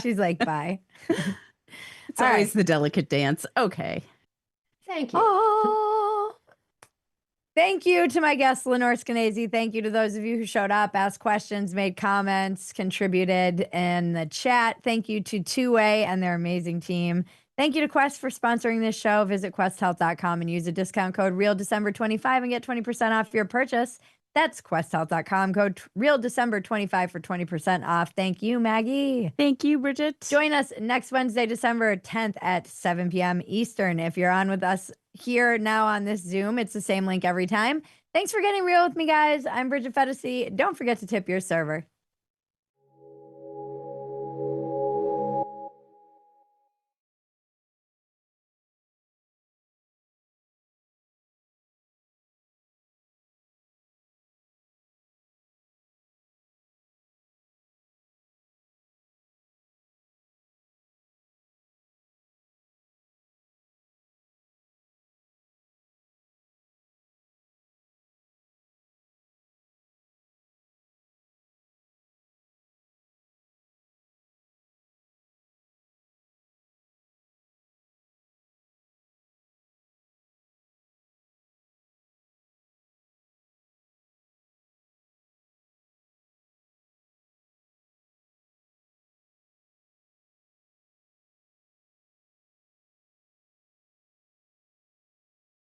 S1: She's like, bye.
S2: It's
S1: All
S2: always
S1: right.
S2: the delicate dance. Okay.
S3: Thank you.
S1: Oh. Thank you to my guest, Lenore Skenazy. Thank you to those of you who showed up, asked questions, made comments, contributed in the chat. Thank you to Two Way and their amazing team. Thank you to Quest for sponsoring this show. Visit questhealth.com and use a discount code REALDECEMBER25 and get 20% off your purchase. That's questhealth.com, code REALDECEMBER25 for 20% off. Thank you, Maggie.
S2: Thank you, Bridget.
S1: Join us next Wednesday, December 10th at 7 p.m. Eastern. If you're on with us here now on this Zoom, it's the same link every time. Thanks for getting real with me, guys. I'm Bridget Phetasy. Don't forget to tip your server.